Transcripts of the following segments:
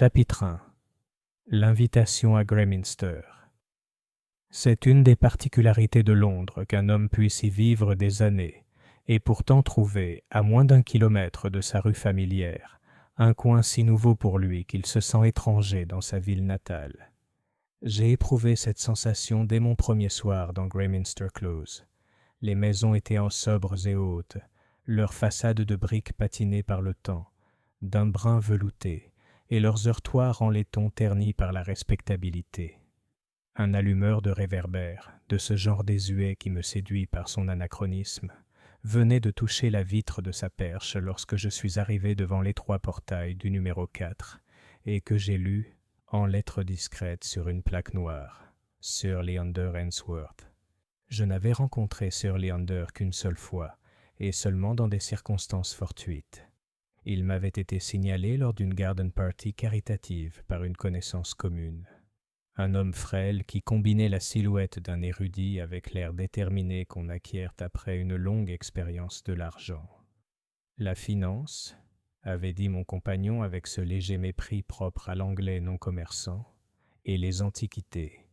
Chapitre 1. L'invitation à Greyminster. C'est une des particularités de Londres qu'un homme puisse y vivre des années, et pourtant trouver, à moins d'1 kilomètre de sa rue familière, un coin si nouveau pour lui qu'il se sent étranger dans sa ville natale. J'ai éprouvé cette sensation dès mon premier soir dans Greyminster Close. Les maisons étaient en sobres et hautes, leurs façades de briques patinées par le temps, d'un brun velouté, et leurs heurtoirs en laiton ternis par la respectabilité. Un allumeur de réverbères, de ce genre désuet qui me séduit par son anachronisme, venait de toucher la vitre de sa perche lorsque je suis arrivé devant l'étroit portail du numéro 4 et que j'ai lu, en lettres discrètes sur une plaque noire, « Sir Leander Ainsworth ». Je n'avais rencontré Sir Leander qu'une seule fois, et seulement dans des circonstances fortuites. Il m'avait été signalé lors d'une garden party caritative par une connaissance commune. Un homme frêle qui combinait la silhouette d'un érudit avec l'air déterminé qu'on acquiert après une longue expérience de l'argent. La finance, avait dit mon compagnon avec ce léger mépris propre à l'anglais non commerçant, et les antiquités.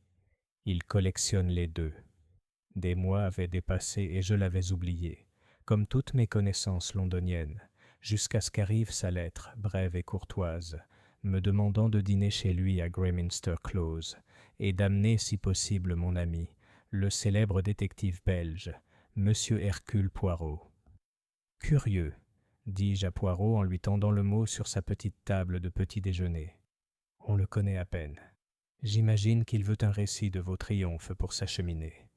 Il collectionne les deux. Des mois avaient dépassé et je l'avais oublié, comme toutes mes connaissances londoniennes, jusqu'à ce qu'arrive sa lettre, brève et courtoise, me demandant de dîner chez lui à Greyminster Close et d'amener si possible mon ami, le célèbre détective belge, Monsieur Hercule Poirot. « Curieux », dis-je à Poirot en lui tendant le mot sur sa petite table de petit déjeuner. « On le connaît à peine. J'imagine qu'il veut un récit de vos triomphes pour s'acheminer. »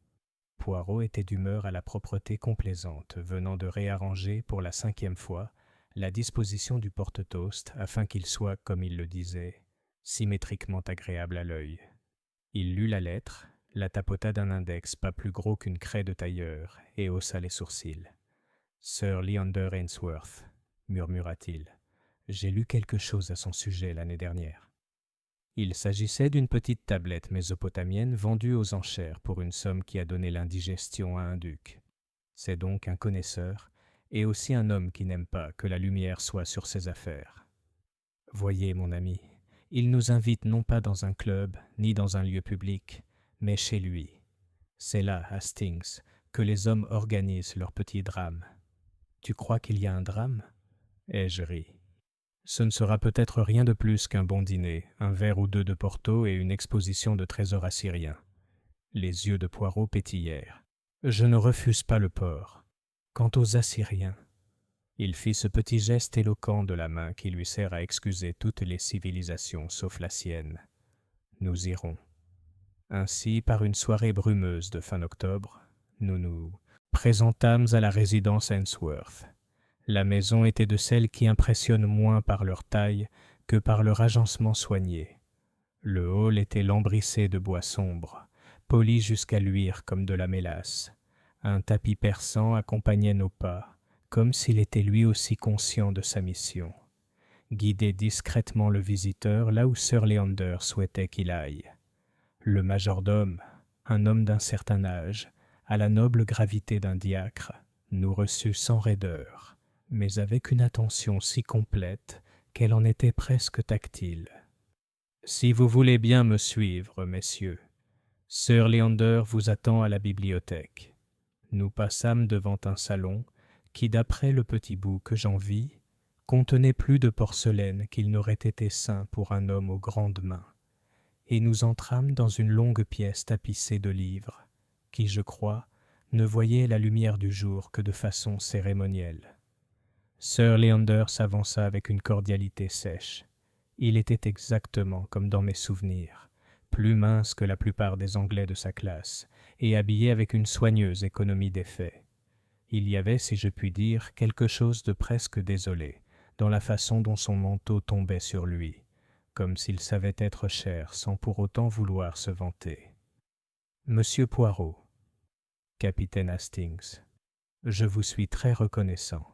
Poirot était d'humeur à la propreté complaisante, venant de réarranger pour la 5e fois la disposition du porte-toast afin qu'il soit, comme il le disait, symétriquement agréable à l'œil. Il lut la lettre, la tapota d'un index pas plus gros qu'une craie de tailleur et haussa les sourcils. « Sir Leander Ainsworth, murmura-t-il, j'ai lu quelque chose à son sujet l'année dernière. » Il s'agissait d'une petite tablette mésopotamienne vendue aux enchères pour une somme qui a donné l'indigestion à un duc. C'est donc un connaisseur, et aussi un homme qui n'aime pas que la lumière soit sur ses affaires. Voyez, mon ami, il nous invite non pas dans un club, ni dans un lieu public, mais chez lui. C'est là, Hastings, que les hommes organisent leur petit drame. Tu crois qu'il y a un drame ? Ai-je ri. Ce ne sera peut-être rien de plus qu'un bon dîner, un verre ou deux de Porto et une exposition de trésors assyriens. Les yeux de Poirot pétillèrent. Je ne refuse pas le porc. Quant aux Assyriens, il fit ce petit geste éloquent de la main qui lui sert à excuser toutes les civilisations sauf la sienne. Nous irons. Ainsi, par une soirée brumeuse de fin octobre, nous nous présentâmes à la résidence Ainsworth. La maison était de celles qui impressionnent moins par leur taille que par leur agencement soigné. Le hall était lambrissé de bois sombre, poli jusqu'à luire comme de la mélasse. Un tapis persan accompagnait nos pas, comme s'il était lui aussi conscient de sa mission. Guider discrètement le visiteur là où Sir Leander souhaitait qu'il aille. Le majordome, un homme d'un certain âge, à la noble gravité d'un diacre, nous reçut sans raideur, mais avec une attention si complète qu'elle en était presque tactile. « Si vous voulez bien me suivre, messieurs, Sir Leander vous attend à la bibliothèque. » Nous passâmes devant un salon qui, d'après le petit bout que j'en vis, contenait plus de porcelaine qu'il n'aurait été sain pour un homme aux grandes mains, et nous entrâmes dans une longue pièce tapissée de livres, qui, je crois, ne voyait la lumière du jour que de façon cérémonielle. Sir Leander s'avança avec une cordialité sèche. Il était exactement comme dans mes souvenirs, plus mince que la plupart des Anglais de sa classe, et habillé avec une soigneuse économie d'effet. Il y avait, si je puis dire, quelque chose de presque désolé dans la façon dont son manteau tombait sur lui, comme s'il savait être cher sans pour autant vouloir se vanter. « Monsieur Poirot, capitaine Hastings, je vous suis très reconnaissant, »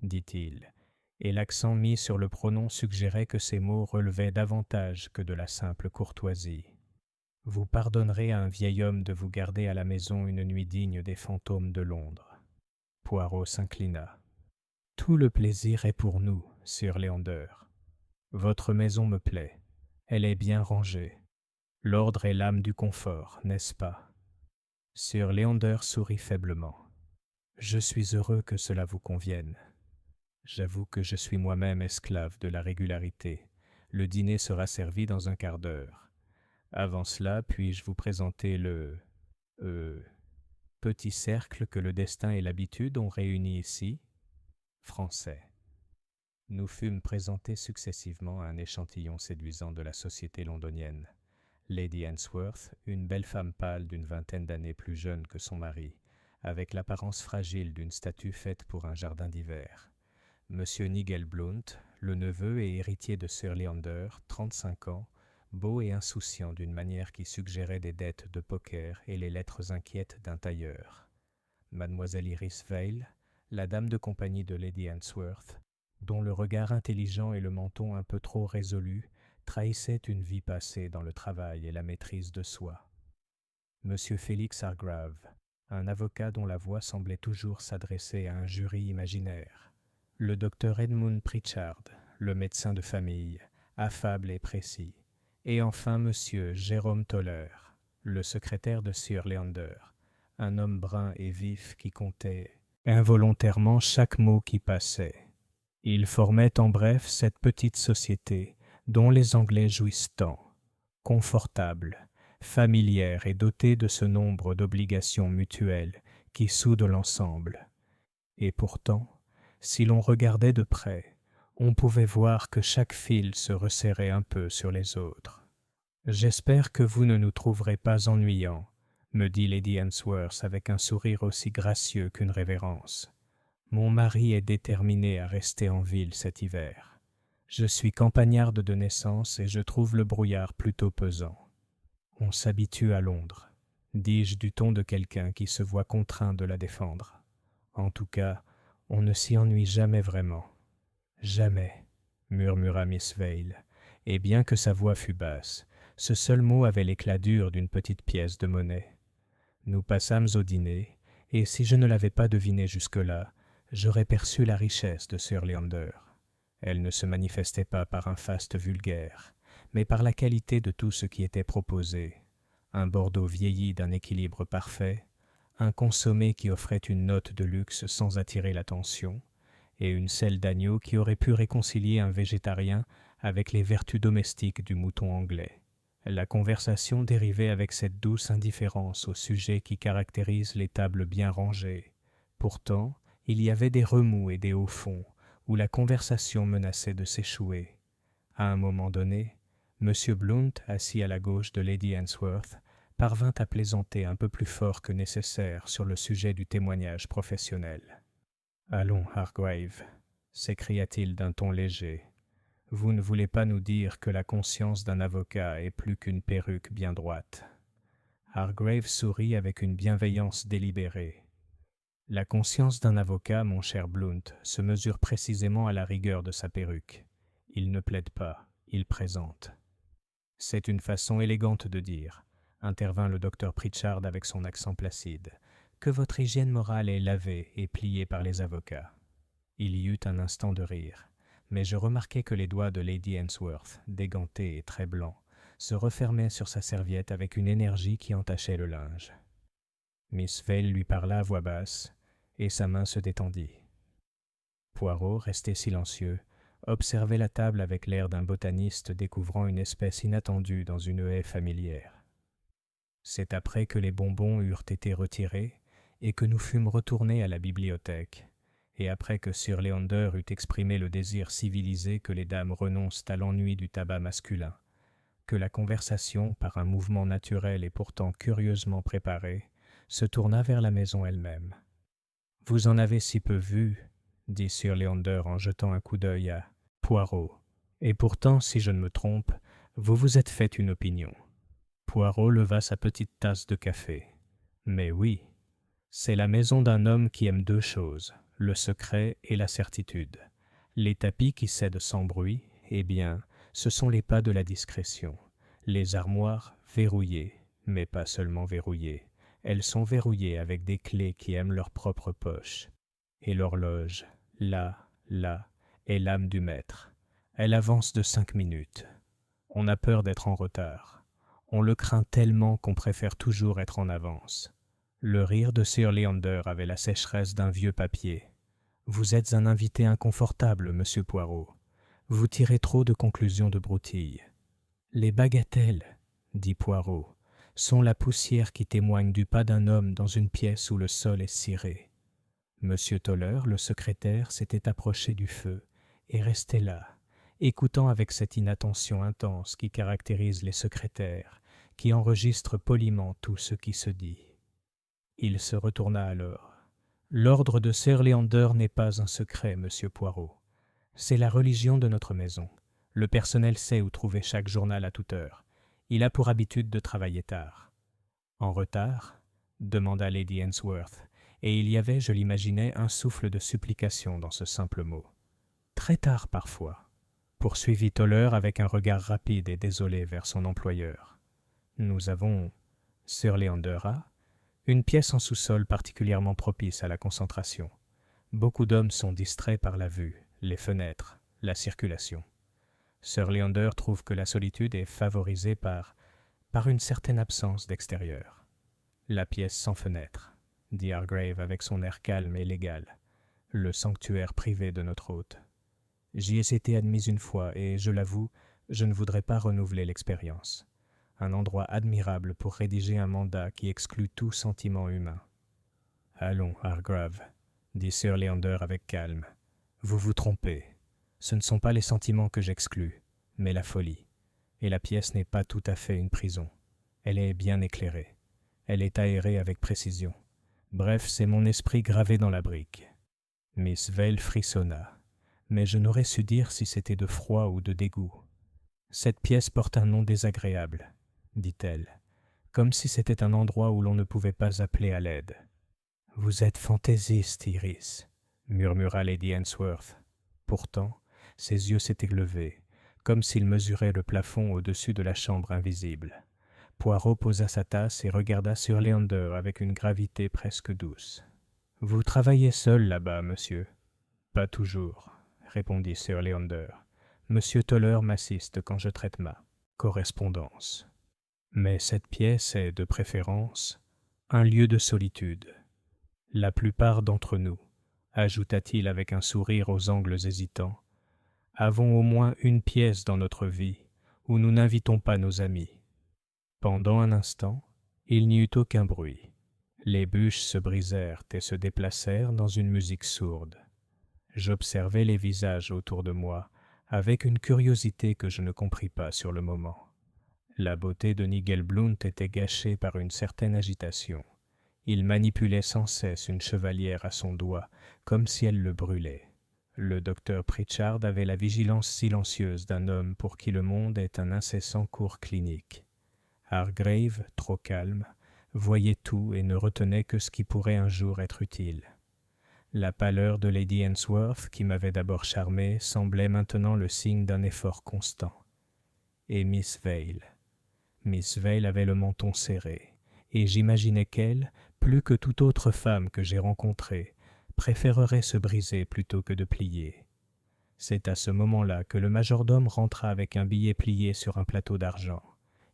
dit-il, et l'accent mis sur le pronom suggérait que ces mots relevaient davantage que de la simple courtoisie. « Vous pardonnerez à un vieil homme de vous garder à la maison une nuit digne des fantômes de Londres. » Poirot s'inclina. « Tout le plaisir est pour nous, Sir Leander. » Votre maison me plaît. Elle est bien rangée. L'ordre est l'âme du confort, n'est-ce pas? Sir Leander sourit faiblement. Je suis heureux que cela vous convienne. J'avoue que je suis moi-même esclave de la régularité. Le dîner sera servi dans un quart d'heure. Avant cela, puis-je vous présenter le petit cercle que le destin et l'habitude ont réuni ici? Français. Nous fûmes présentés successivement à un échantillon séduisant de la société londonienne. Lady Answorth, une belle femme pâle d'une vingtaine d'années plus jeune que son mari, avec l'apparence fragile d'une statue faite pour un jardin d'hiver. Monsieur Nigel Blount, le neveu et héritier de Sir Leander, 35 ans, beau et insouciant d'une manière qui suggérait des dettes de poker et les lettres inquiètes d'un tailleur. Mademoiselle Iris Vale, la dame de compagnie de Lady Answorth, dont le regard intelligent et le menton un peu trop résolu trahissaient une vie passée dans le travail et la maîtrise de soi. Monsieur Félix Hargrave, un avocat dont la voix semblait toujours s'adresser à un jury imaginaire. Le docteur Edmund Pritchard, le médecin de famille, affable et précis. Et enfin monsieur Jérôme Toller, le secrétaire de Sir Leander, un homme brun et vif qui comptait involontairement chaque mot qui passait. Il formait en bref cette petite société dont les Anglais jouissent tant, confortable, familière et dotée de ce nombre d'obligations mutuelles qui soudent l'ensemble. Et pourtant, si l'on regardait de près, on pouvait voir que chaque fil se resserrait un peu sur les autres. « J'espère que vous ne nous trouverez pas ennuyants, » me dit Lady Answorth avec un sourire aussi gracieux qu'une révérence. « Mon mari est déterminé à rester en ville cet hiver. Je suis campagnarde de naissance et je trouve le brouillard plutôt pesant. On s'habitue à Londres, dis-je du ton de quelqu'un qui se voit contraint de la défendre. En tout cas, on ne s'y ennuie jamais vraiment. »« Jamais, » murmura Miss Vale, et bien que sa voix fût basse, ce seul mot avait l'éclat dur d'une petite pièce de monnaie. Nous passâmes au dîner, et si je ne l'avais pas deviné jusque-là, j'aurais perçu la richesse de Sir Leander. Elle ne se manifestait pas par un faste vulgaire, mais par la qualité de tout ce qui était proposé. Un Bordeaux vieilli d'un équilibre parfait, un consommé qui offrait une note de luxe sans attirer l'attention, et une selle d'agneau qui aurait pu réconcilier un végétarien avec les vertus domestiques du mouton anglais. La conversation dérivait avec cette douce indifférence au sujet qui caractérise les tables bien rangées. Pourtant, il y avait des remous et des hauts-fonds, où la conversation menaçait de s'échouer. À un moment donné, M. Blount, assis à la gauche de Lady Answorth, parvint à plaisanter un peu plus fort que nécessaire sur le sujet du témoignage professionnel. « Allons, Hargrave, » s'écria-t-il d'un ton léger. « Vous ne voulez pas nous dire que la conscience d'un avocat est plus qu'une perruque bien droite. » Hargrave sourit avec une bienveillance délibérée. « La conscience d'un avocat, mon cher Blount, se mesure précisément à la rigueur de sa perruque. Il ne plaide pas, il présente. »« C'est une façon élégante de dire, » intervint le docteur Pritchard avec son accent placide, « que votre hygiène morale est lavée et pliée par les avocats. » Il y eut un instant de rire, mais je remarquai que les doigts de Lady Answorth, dégantés et très blancs, se refermaient sur sa serviette avec une énergie qui entachait le linge. Miss Vale lui parla à voix basse, et sa main se détendit. Poirot, resté silencieux, observait la table avec l'air d'un botaniste découvrant une espèce inattendue dans une haie familière. C'est après que les bonbons eurent été retirés et que nous fûmes retournés à la bibliothèque, et après que Sir Leander eut exprimé le désir civilisé que les dames renoncent à l'ennui du tabac masculin, que la conversation, par un mouvement naturel et pourtant curieusement préparé, se tourna vers la maison elle-même. « Vous en avez si peu vu, » dit Sir Leander en jetant un coup d'œil à Poirot. « Et pourtant, si je ne me trompe, vous vous êtes fait une opinion. » Poirot leva sa petite tasse de café. « Mais oui, c'est la maison d'un homme qui aime deux choses, le secret et la certitude. Les tapis qui cèdent sans bruit, eh bien, ce sont les pas de la discrétion. Les armoires verrouillées, mais pas seulement verrouillées. Elles sont verrouillées avec des clés qui aiment leur propre poche. Et l'horloge, là, est l'âme du maître. Elle avance de 5 minutes. On a peur d'être en retard. On le craint tellement qu'on préfère toujours être en avance. Le rire de Sir Leander avait la sécheresse d'un vieux papier. « Vous êtes un invité inconfortable, monsieur Poirot. Vous tirez trop de conclusions de broutille. »« Les bagatelles, dit Poirot, sont la poussière qui témoigne du pas d'un homme dans une pièce où le sol est ciré. » Monsieur Toller, le secrétaire, s'était approché du feu et restait là, écoutant avec cette inattention intense qui caractérise les secrétaires, qui enregistrent poliment tout ce qui se dit. Il se retourna alors. « L'ordre de Sir Leander n'est pas un secret, monsieur Poirot. C'est la religion de notre maison. Le personnel sait où trouver chaque journal à toute heure. Il a pour habitude de travailler tard. »« En retard ?» demanda Lady Ainsworth, et il y avait, je l'imaginais, un souffle de supplication dans ce simple mot. « Très tard parfois, » poursuivit Toller avec un regard rapide et désolé vers son employeur. « Nous avons, Sir Leander a, une pièce en sous-sol particulièrement propice à la concentration. Beaucoup d'hommes sont distraits par la vue, les fenêtres, la circulation. Sir Leander trouve que la solitude est favorisée par une certaine absence d'extérieur. La pièce sans fenêtre, dit Hargrave avec son air calme et légal, le sanctuaire privé de notre hôte. J'y ai été admis une fois et, je l'avoue, je ne voudrais pas renouveler l'expérience. Un endroit admirable pour rédiger un mandat qui exclut tout sentiment humain. « Allons, Hargrave, dit Sir Leander avec calme. Vous vous trompez. Ce ne sont pas les sentiments que j'exclus, mais la folie. Et la pièce n'est pas tout à fait une prison. Elle est bien éclairée. Elle est aérée avec précision. Bref, c'est mon esprit gravé dans la brique. » Miss Vale frissonna, mais je n'aurais su dire si c'était de froid ou de dégoût. « Cette pièce porte un nom désagréable, dit-elle, comme si c'était un endroit où l'on ne pouvait pas appeler à l'aide. « Vous êtes fantaisiste, Iris, » murmura Lady Ainsworth. Pourtant, ses yeux s'étaient levés, comme s'ils mesuraient le plafond au-dessus de la chambre invisible. Poirot posa sa tasse et regarda Sir Leander avec une gravité presque douce. « Vous travaillez seul là-bas, monsieur ?»« Pas toujours, » répondit Sir Leander. « Monsieur Toller m'assiste quand je traite ma correspondance. Mais cette pièce est, de préférence, un lieu de solitude. La plupart d'entre nous, ajouta-t-il avec un sourire aux angles hésitants, avons au moins une pièce dans notre vie où nous n'invitons pas nos amis. » Pendant un instant, il n'y eut aucun bruit. Les bûches se brisèrent et se déplacèrent dans une musique sourde. J'observai les visages autour de moi avec une curiosité que je ne compris pas sur le moment. La beauté de Nigel Blount était gâchée par une certaine agitation. Il manipulait sans cesse une chevalière à son doigt, comme si elle le brûlait. Le docteur Pritchard avait la vigilance silencieuse d'un homme pour qui le monde est un incessant cours clinique. Hargrave, trop calme, voyait tout et ne retenait que ce qui pourrait un jour être utile. La pâleur de Lady Ainsworth, qui m'avait d'abord charmé, semblait maintenant le signe d'un effort constant. Et Miss Vale. Miss Vale avait le menton serré, et j'imaginais qu'elle, plus que toute autre femme que j'ai rencontrée, préférerait se briser plutôt que de plier. C'est à ce moment-là que le majordome rentra avec un billet plié sur un plateau d'argent.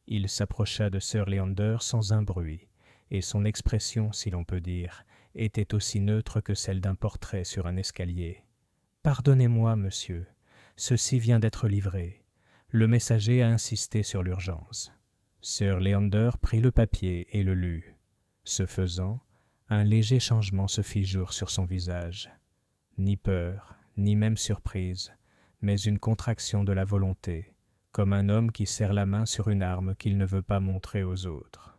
Il s'approcha de Sir Leander sans un bruit, et son expression, si l'on peut dire, était aussi neutre que celle d'un portrait sur un escalier. « Pardonnez-moi, monsieur, ceci vient d'être livré. » Le messager a insisté sur l'urgence. Sir Leander prit le papier et le lut. Ce faisant, un léger changement se fit jour sur son visage. Ni peur, ni même surprise, mais une contraction de la volonté, comme un homme qui serre la main sur une arme qu'il ne veut pas montrer aux autres.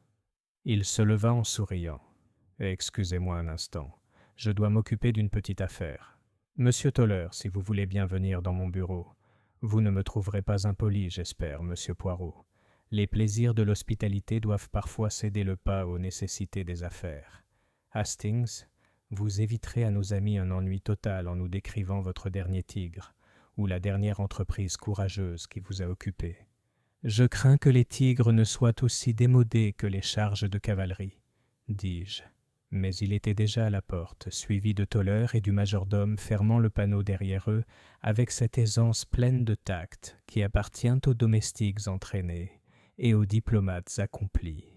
Il se leva en souriant. « Excusez-moi un instant, je dois m'occuper d'une petite affaire. Monsieur Toller, si vous voulez bien venir dans mon bureau. Vous ne me trouverez pas impoli, j'espère, monsieur Poirot. Les plaisirs de l'hospitalité doivent parfois céder le pas aux nécessités des affaires. Hastings, vous éviterez à nos amis un ennui total en nous décrivant votre dernier tigre, ou la dernière entreprise courageuse qui vous a occupé. Je crains que les tigres ne soient aussi démodés que les charges de cavalerie, dis-je. Mais il était déjà à la porte, suivi de Toller et du majordome fermant le panneau derrière eux avec cette aisance pleine de tact qui appartient aux domestiques entraînés et aux diplomates accomplis.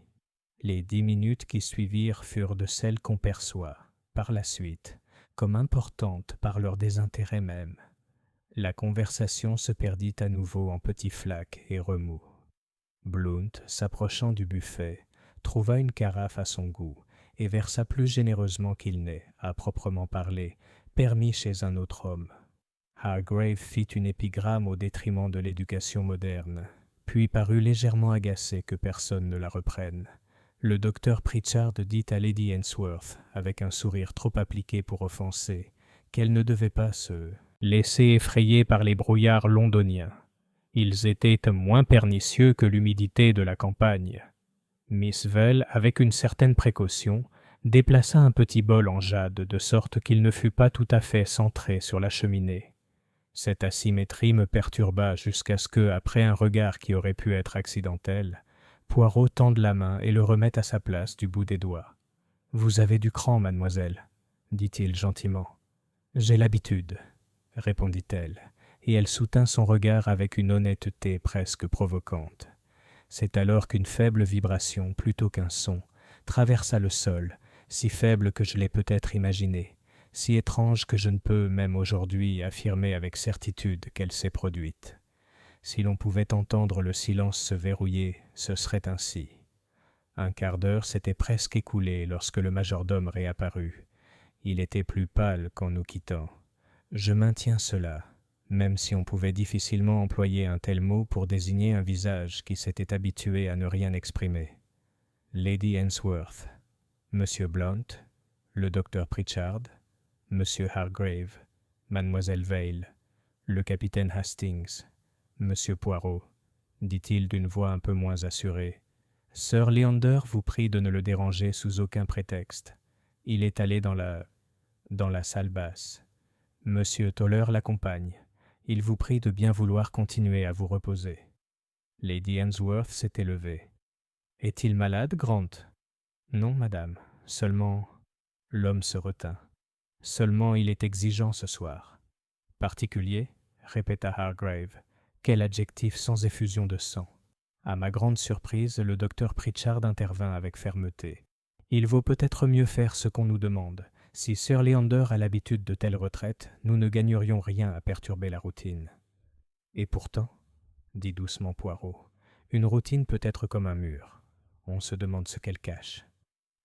Les 10 minutes qui suivirent furent de celles qu'on perçoit, par la suite, comme importantes par leur désintérêt même. La conversation se perdit à nouveau en petits flaques et remous. Blount, s'approchant du buffet, trouva une carafe à son goût et versa plus généreusement qu'il n'est, à proprement parler, permis chez un autre homme. Hargrave fit une épigramme au détriment de l'éducation moderne, puis parut légèrement agacé que personne ne la reprenne. Le docteur Pritchard dit à Lady Ainsworth, avec un sourire trop appliqué pour offenser, qu'elle ne devait pas se laisser effrayer par les brouillards londoniens. Ils étaient moins pernicieux que l'humidité de la campagne. Miss Vale, avec une certaine précaution, déplaça un petit bol en jade de sorte qu'il ne fût pas tout à fait centré sur la cheminée. Cette asymétrie me perturba jusqu'à ce que, après un regard qui aurait pu être accidentel, Poirot tende la main et le remette à sa place du bout des doigts. « Vous avez du cran, mademoiselle, » dit-il gentiment. « J'ai l'habitude, » répondit-elle, et elle soutint son regard avec une honnêteté presque provocante. C'est alors qu'une faible vibration, plutôt qu'un son, traversa le sol, si faible que je l'ai peut-être imaginé, si étrange que je ne peux, même aujourd'hui, affirmer avec certitude qu'elle s'est produite. Si l'on pouvait entendre le silence se verrouiller, ce serait ainsi. Un quart d'heure s'était presque écoulé lorsque le majordome réapparut. Il était plus pâle qu'en nous quittant. Je maintiens cela, même si on pouvait difficilement employer un tel mot pour désigner un visage qui s'était habitué à ne rien exprimer. Lady Ainsworth, Monsieur Blount, le docteur Pritchard, Monsieur Hargrave, Mademoiselle Vale, le capitaine Hastings, Monsieur Poirot, dit-il d'une voix un peu moins assurée. Sir Leander vous prie de ne le déranger sous aucun prétexte. Il est allé dans la salle basse. Monsieur Toller l'accompagne. Il vous prie de bien vouloir continuer à vous reposer. Lady Ainsworth s'était levée. « Est-il malade, Grant ?»« Non, madame. Seulement... » L'homme se retint. « Seulement il est exigeant ce soir. »« Particulier ?» répéta Hargrave. « Quel adjectif sans effusion de sang !» À ma grande surprise, le docteur Pritchard intervint avec fermeté. « Il vaut peut-être mieux faire ce qu'on nous demande. Si Sir Leander a l'habitude de telles retraites, nous ne gagnerions rien à perturber la routine. »« Et pourtant, » dit doucement Poirot, « une routine peut être comme un mur. On se demande ce qu'elle cache.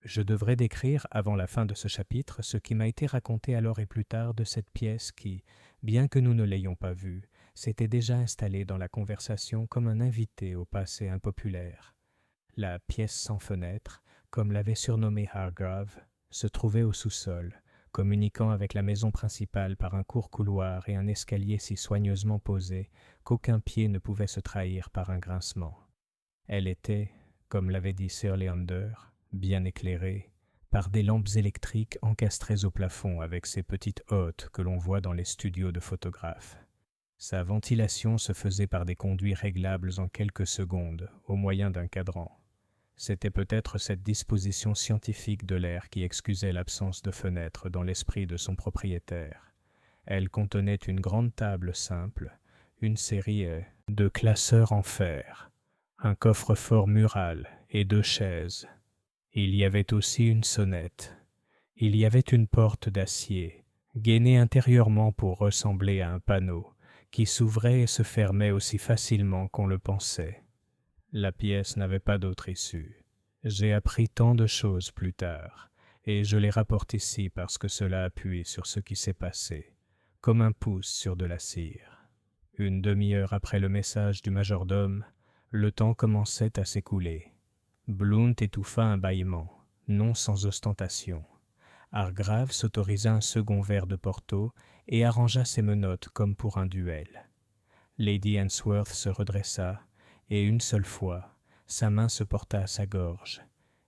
Je devrais décrire, avant la fin de ce chapitre, ce qui m'a été raconté alors et plus tard de cette pièce qui, bien que nous ne l'ayons pas vue, s'était déjà installée dans la conversation comme un invité au passé impopulaire. La pièce sans fenêtre, comme l'avait surnommée Hargrave, se trouvait au sous-sol, communiquant avec la maison principale par un court couloir et un escalier si soigneusement posé qu'aucun pied ne pouvait se trahir par un grincement. Elle était, comme l'avait dit Sir Leander, bien éclairée, par des lampes électriques encastrées au plafond avec ces petites hottes que l'on voit dans les studios de photographes. Sa ventilation se faisait par des conduits réglables en quelques secondes, au moyen d'un cadran. C'était peut-être cette disposition scientifique de l'air qui excusait l'absence de fenêtres dans l'esprit de son propriétaire. Elle contenait une grande table simple, une série de classeurs en fer, un coffre-fort mural et 2 chaises. Il y avait aussi une sonnette. Il y avait une porte d'acier, gainée intérieurement pour ressembler à un panneau, qui s'ouvrait et se fermait aussi facilement qu'on le pensait. La pièce n'avait pas d'autre issue. J'ai appris tant de choses plus tard, et je les rapporte ici parce que cela appuie sur ce qui s'est passé, comme un pouce sur de la cire. Une demi-heure après le message du majordome, le temps commençait à s'écouler. Blount étouffa un bâillement, non sans ostentation. Hargrave s'autorisa un second verre de Porto et arrangea ses menottes comme pour un duel. Lady Ainsworth se redressa, et une seule fois, sa main se porta à sa gorge,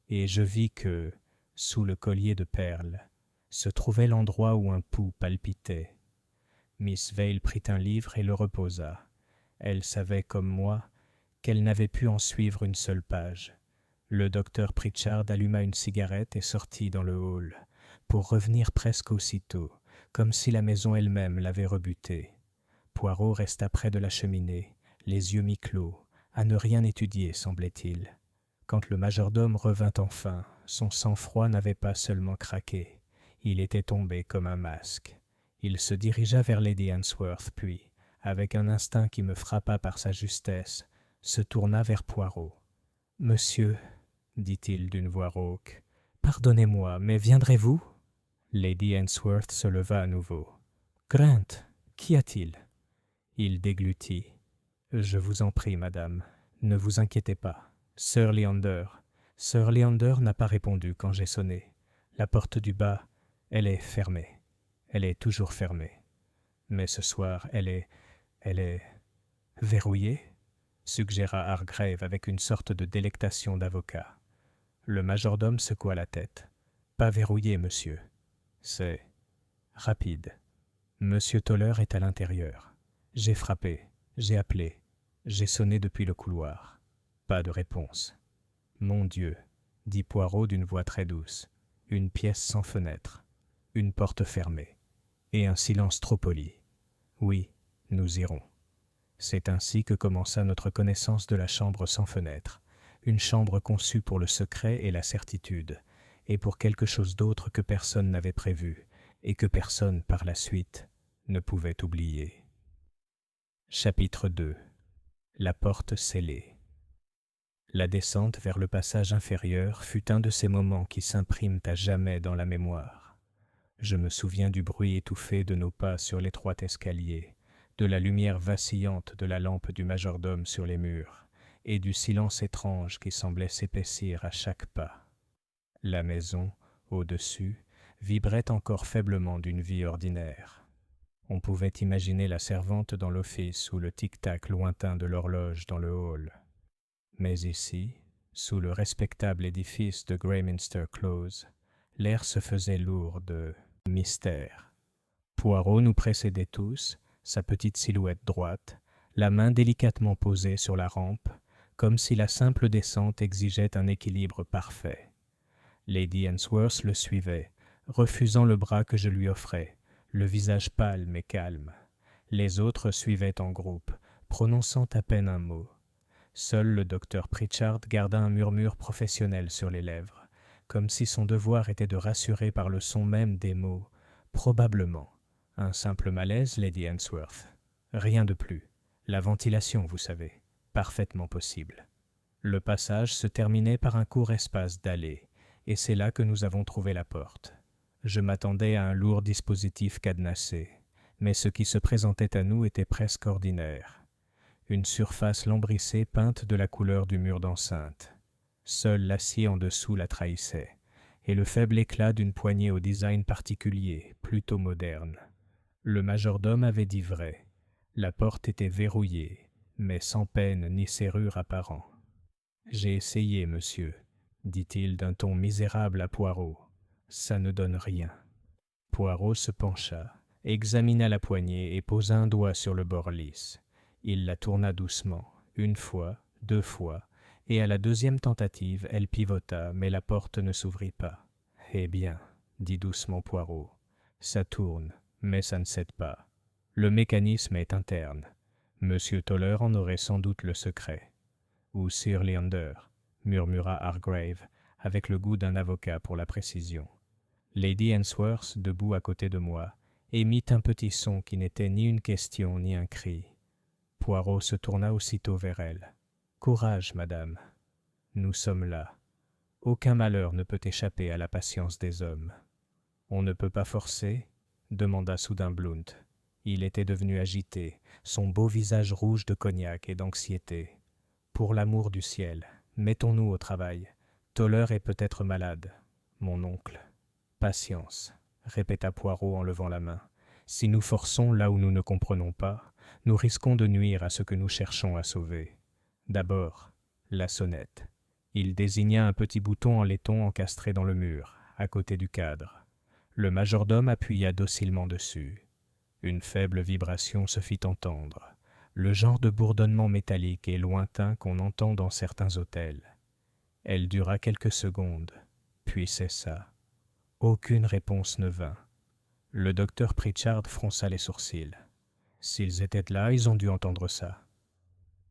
et je vis que, sous le collier de perles, se trouvait l'endroit où un pouls palpitait. Miss Vale prit un livre et le reposa. Elle savait, comme moi, qu'elle n'avait pu en suivre une seule page. Le docteur Pritchard alluma une cigarette et sortit dans le hall, pour revenir presque aussitôt, comme si la maison elle-même l'avait rebuté. Poirot resta près de la cheminée, les yeux mi-clos, à ne rien étudier, semblait-il. Quand le majordome revint enfin, son sang-froid n'avait pas seulement craqué, il était tombé comme un masque. Il se dirigea vers Lady Answorth, puis, avec un instinct qui me frappa par sa justesse, se tourna vers Poirot. « Monsieur, dit-il d'une voix rauque, pardonnez-moi, mais viendrez-vous » Lady Answorth se leva à nouveau. « Grant, qu'y a-t-il » Il déglutit. « Je vous en prie, madame, ne vous inquiétez pas. Sir Leander n'a pas répondu quand j'ai sonné. La porte du bas, elle est fermée. Elle est toujours fermée. Mais ce soir, elle est verrouillée ?» suggéra Hargrave avec une sorte de délectation d'avocat. Le majordome secoua la tête. « Pas verrouillée, monsieur. C'est rapide. Monsieur Toller est à l'intérieur. J'ai frappé, j'ai appelé, j'ai sonné depuis le couloir. Pas de réponse. Mon Dieu, dit Poirot d'une voix très douce, une pièce sans fenêtre, une porte fermée, et un silence trop poli. Oui, nous irons. » C'est ainsi que commença notre connaissance de la chambre sans fenêtre, une chambre conçue pour le secret et la certitude, et pour quelque chose d'autre que personne n'avait prévu, et que personne, par la suite, ne pouvait oublier. Chapitre 2. La porte scellée. La descente vers le passage inférieur fut un de ces moments qui s'impriment à jamais dans la mémoire. Je me souviens du bruit étouffé de nos pas sur l'étroit escalier, de la lumière vacillante de la lampe du majordome sur les murs, et du silence étrange qui semblait s'épaissir à chaque pas. La maison, au-dessus, vibrait encore faiblement d'une vie ordinaire. On pouvait imaginer la servante dans l'office ou le tic-tac lointain de l'horloge dans le hall. Mais ici, sous le respectable édifice de Greyminster Close, l'air se faisait lourd de mystère. Poirot nous précédait tous, sa petite silhouette droite, la main délicatement posée sur la rampe, comme si la simple descente exigeait un équilibre parfait. Lady Answorth le suivait, refusant le bras que je lui offrais, le visage pâle mais calme. Les autres suivaient en groupe, prononçant à peine un mot. Seul le docteur Pritchard garda un murmure professionnel sur les lèvres, comme si son devoir était de rassurer par le son même des mots. Probablement. Un simple malaise, Lady Answorth. Rien de plus. La ventilation, vous savez. Parfaitement possible. Le passage se terminait par un court espace d'allée, et c'est là que nous avons trouvé la porte. Je m'attendais à un lourd dispositif cadenassé, mais ce qui se présentait à nous était presque ordinaire. Une surface lambrissée peinte de la couleur du mur d'enceinte. Seul l'acier en dessous la trahissait, et le faible éclat d'une poignée au design particulier, plutôt moderne. Le majordome avait dit vrai. La porte était verrouillée, mais sans peine ni serrure apparent. « J'ai essayé, monsieur, » dit-il d'un ton misérable à Poirot. « Ça ne donne rien. » Poirot se pencha, examina la poignée et posa un doigt sur le bord lisse. Il la tourna doucement, une fois, deux fois, et à la deuxième tentative, elle pivota, mais la porte ne s'ouvrit pas. « Eh bien, » dit doucement Poirot, « ça tourne, mais ça ne cède pas. Le mécanisme est interne. Monsieur Toller en aurait sans doute le secret. » « Ou Sir Leander, » murmura Hargrave, avec le goût d'un avocat pour la précision. Lady Answorth, debout à côté de moi, émit un petit son qui n'était ni une question ni un cri. Poirot se tourna aussitôt vers elle. « Courage, madame. Nous sommes là. Aucun malheur ne peut échapper à la patience des hommes. »« On ne peut pas forcer ?» demanda soudain Blount. Il était devenu agité, son beau visage rouge de cognac et d'anxiété. « Pour l'amour du ciel, mettons-nous au travail. Toller est peut-être malade, mon oncle. »« Patience, » répéta Poirot en levant la main. « Si nous forçons là où nous ne comprenons pas, nous risquons de nuire à ce que nous cherchons à sauver. D'abord, la sonnette. » Il désigna un petit bouton en laiton encastré dans le mur, à côté du cadre. Le majordome appuya docilement dessus. Une faible vibration se fit entendre, le genre de bourdonnement métallique et lointain qu'on entend dans certains hôtels. Elle dura quelques secondes, puis cessa. Aucune réponse ne vint. Le docteur Pritchard fronça les sourcils. S'ils étaient là, ils ont dû entendre ça.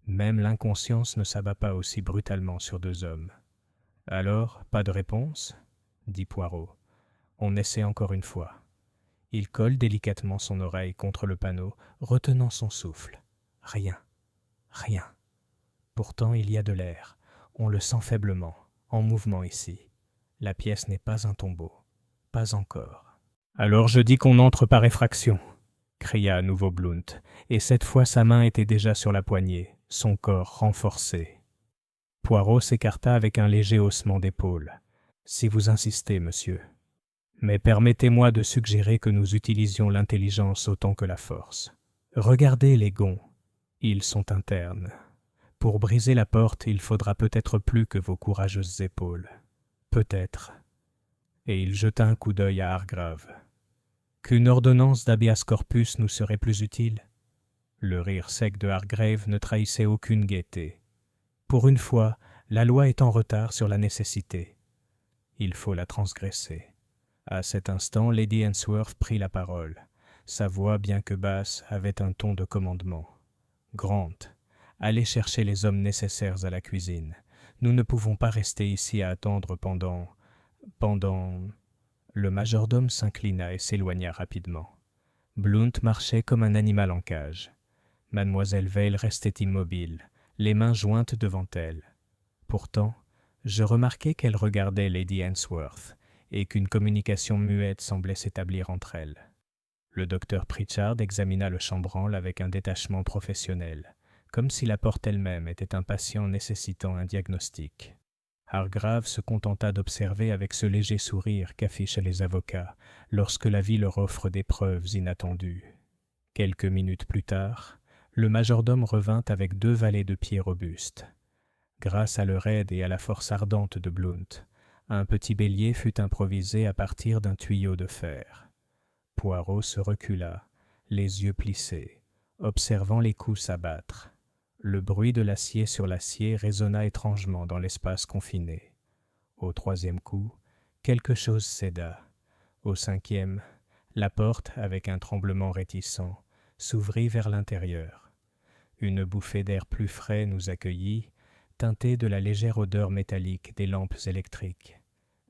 Même l'inconscience ne s'abat pas aussi brutalement sur deux hommes. Alors, pas de réponse ? Dit Poirot. On essaie encore une fois. Il colle délicatement son oreille contre le panneau, retenant son souffle. Rien. Rien. Pourtant, il y a de l'air. On le sent faiblement, en mouvement ici. La pièce n'est pas un tombeau. Pas encore. Alors je dis qu'on entre par effraction, cria à nouveau Blount, et cette fois sa main était déjà sur la poignée, son corps renforcé. Poirot s'écarta avec un léger haussement d'épaule. Si vous insistez, monsieur. Mais permettez-moi de suggérer que nous utilisions l'intelligence autant que la force. Regardez les gonds. Ils sont internes. Pour briser la porte, il faudra peut-être plus que vos courageuses épaules. Peut-être. Et il jeta un coup d'œil à Hargrave. Qu'une ordonnance d'habeas corpus nous serait plus utile ? Le rire sec de Hargrave ne trahissait aucune gaieté. Pour une fois, la loi est en retard sur la nécessité. Il faut la transgresser. À cet instant, Lady Ainsworth prit la parole. Sa voix, bien que basse, avait un ton de commandement. « Grant, allez chercher les hommes nécessaires à la cuisine. Nous ne pouvons pas rester ici à attendre pendant... Le majordome s'inclina et s'éloigna rapidement. Blount marchait comme un animal en cage. Mademoiselle Vale restait immobile, les mains jointes devant elle. Pourtant, je remarquai qu'elle regardait Lady Ainsworth et qu'une communication muette semblait s'établir entre elles. Le docteur Pritchard examina le chambranle avec un détachement professionnel, comme si la porte elle-même était un patient nécessitant un diagnostic. Hargrave se contenta d'observer avec ce léger sourire qu'affichent les avocats lorsque la vie leur offre des preuves inattendues. Quelques minutes plus tard, le majordome revint avec 2 valets de pied robustes. Grâce à leur aide et à la force ardente de Blount, un petit bélier fut improvisé à partir d'un tuyau de fer. Poirot se recula, les yeux plissés, observant les coups s'abattre. Le bruit de l'acier sur l'acier résonna étrangement dans l'espace confiné. Au 3e coup, quelque chose céda. Au 5e, la porte, avec un tremblement réticent, s'ouvrit vers l'intérieur. Une bouffée d'air plus frais nous accueillit, teintée de la légère odeur métallique des lampes électriques.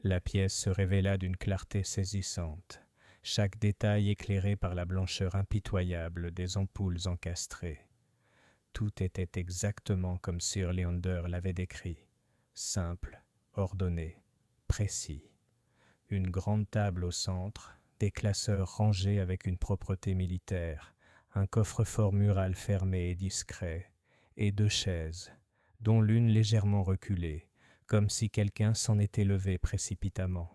La pièce se révéla d'une clarté saisissante, chaque détail éclairé par la blancheur impitoyable des ampoules encastrées. Tout était exactement comme Sir Leander l'avait décrit, simple, ordonné, précis. Une grande table au centre, des classeurs rangés avec une propreté militaire, un coffre-fort mural fermé et discret, et 2 chaises, dont l'une légèrement reculée, comme si quelqu'un s'en était levé précipitamment.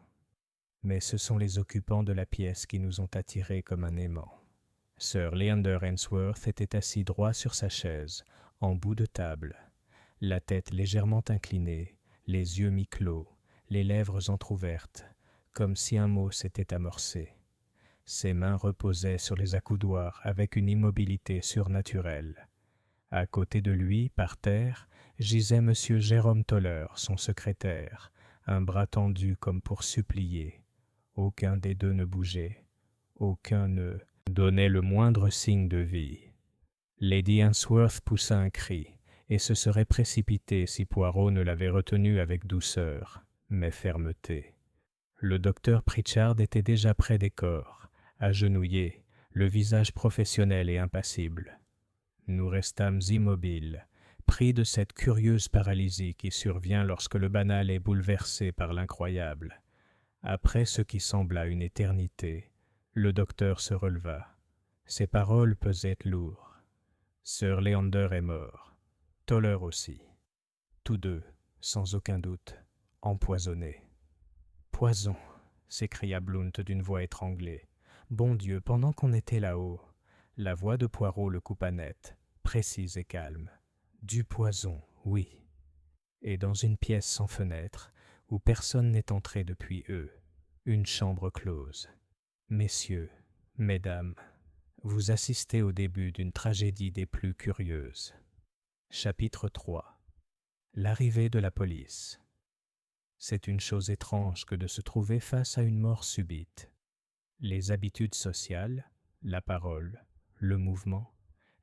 Mais ce sont les occupants de la pièce qui nous ont attirés comme un aimant. Sir Leander Ainsworth était assis droit sur sa chaise, en bout de table, la tête légèrement inclinée, les yeux mi-clos, les lèvres entr'ouvertes, comme si un mot s'était amorcé. Ses mains reposaient sur les accoudoirs avec une immobilité surnaturelle. À côté de lui, par terre, gisait M. Jérôme Toller, son secrétaire, un bras tendu comme pour supplier. Aucun des deux ne bougeait, aucun ne donnait le moindre signe de vie. Lady Ainsworth poussa un cri, et se serait précipitée si Poirot ne l'avait retenue avec douceur, mais fermeté. Le docteur Pritchard était déjà près des corps, agenouillé, le visage professionnel et impassible. Nous restâmes immobiles, pris de cette curieuse paralysie qui survient lorsque le banal est bouleversé par l'incroyable. Après ce qui sembla une éternité, le docteur se releva. Ses paroles pesaient lourd. Sir Leander est mort. Toller aussi. Tous deux, sans aucun doute, empoisonnés. « Poison !» s'écria Blount d'une voix étranglée. « Bon Dieu, pendant qu'on était là-haut !» La voix de Poirot le coupa net, précise et calme. « Du poison, oui. Et dans une pièce sans fenêtre, où personne n'est entré depuis eux. Une chambre close. Messieurs, mesdames, vous assistez au début d'une tragédie des plus curieuses. » Chapitre 3. L'arrivée de la police. C'est une chose étrange que de se trouver face à une mort subite. Les habitudes sociales, la parole, le mouvement,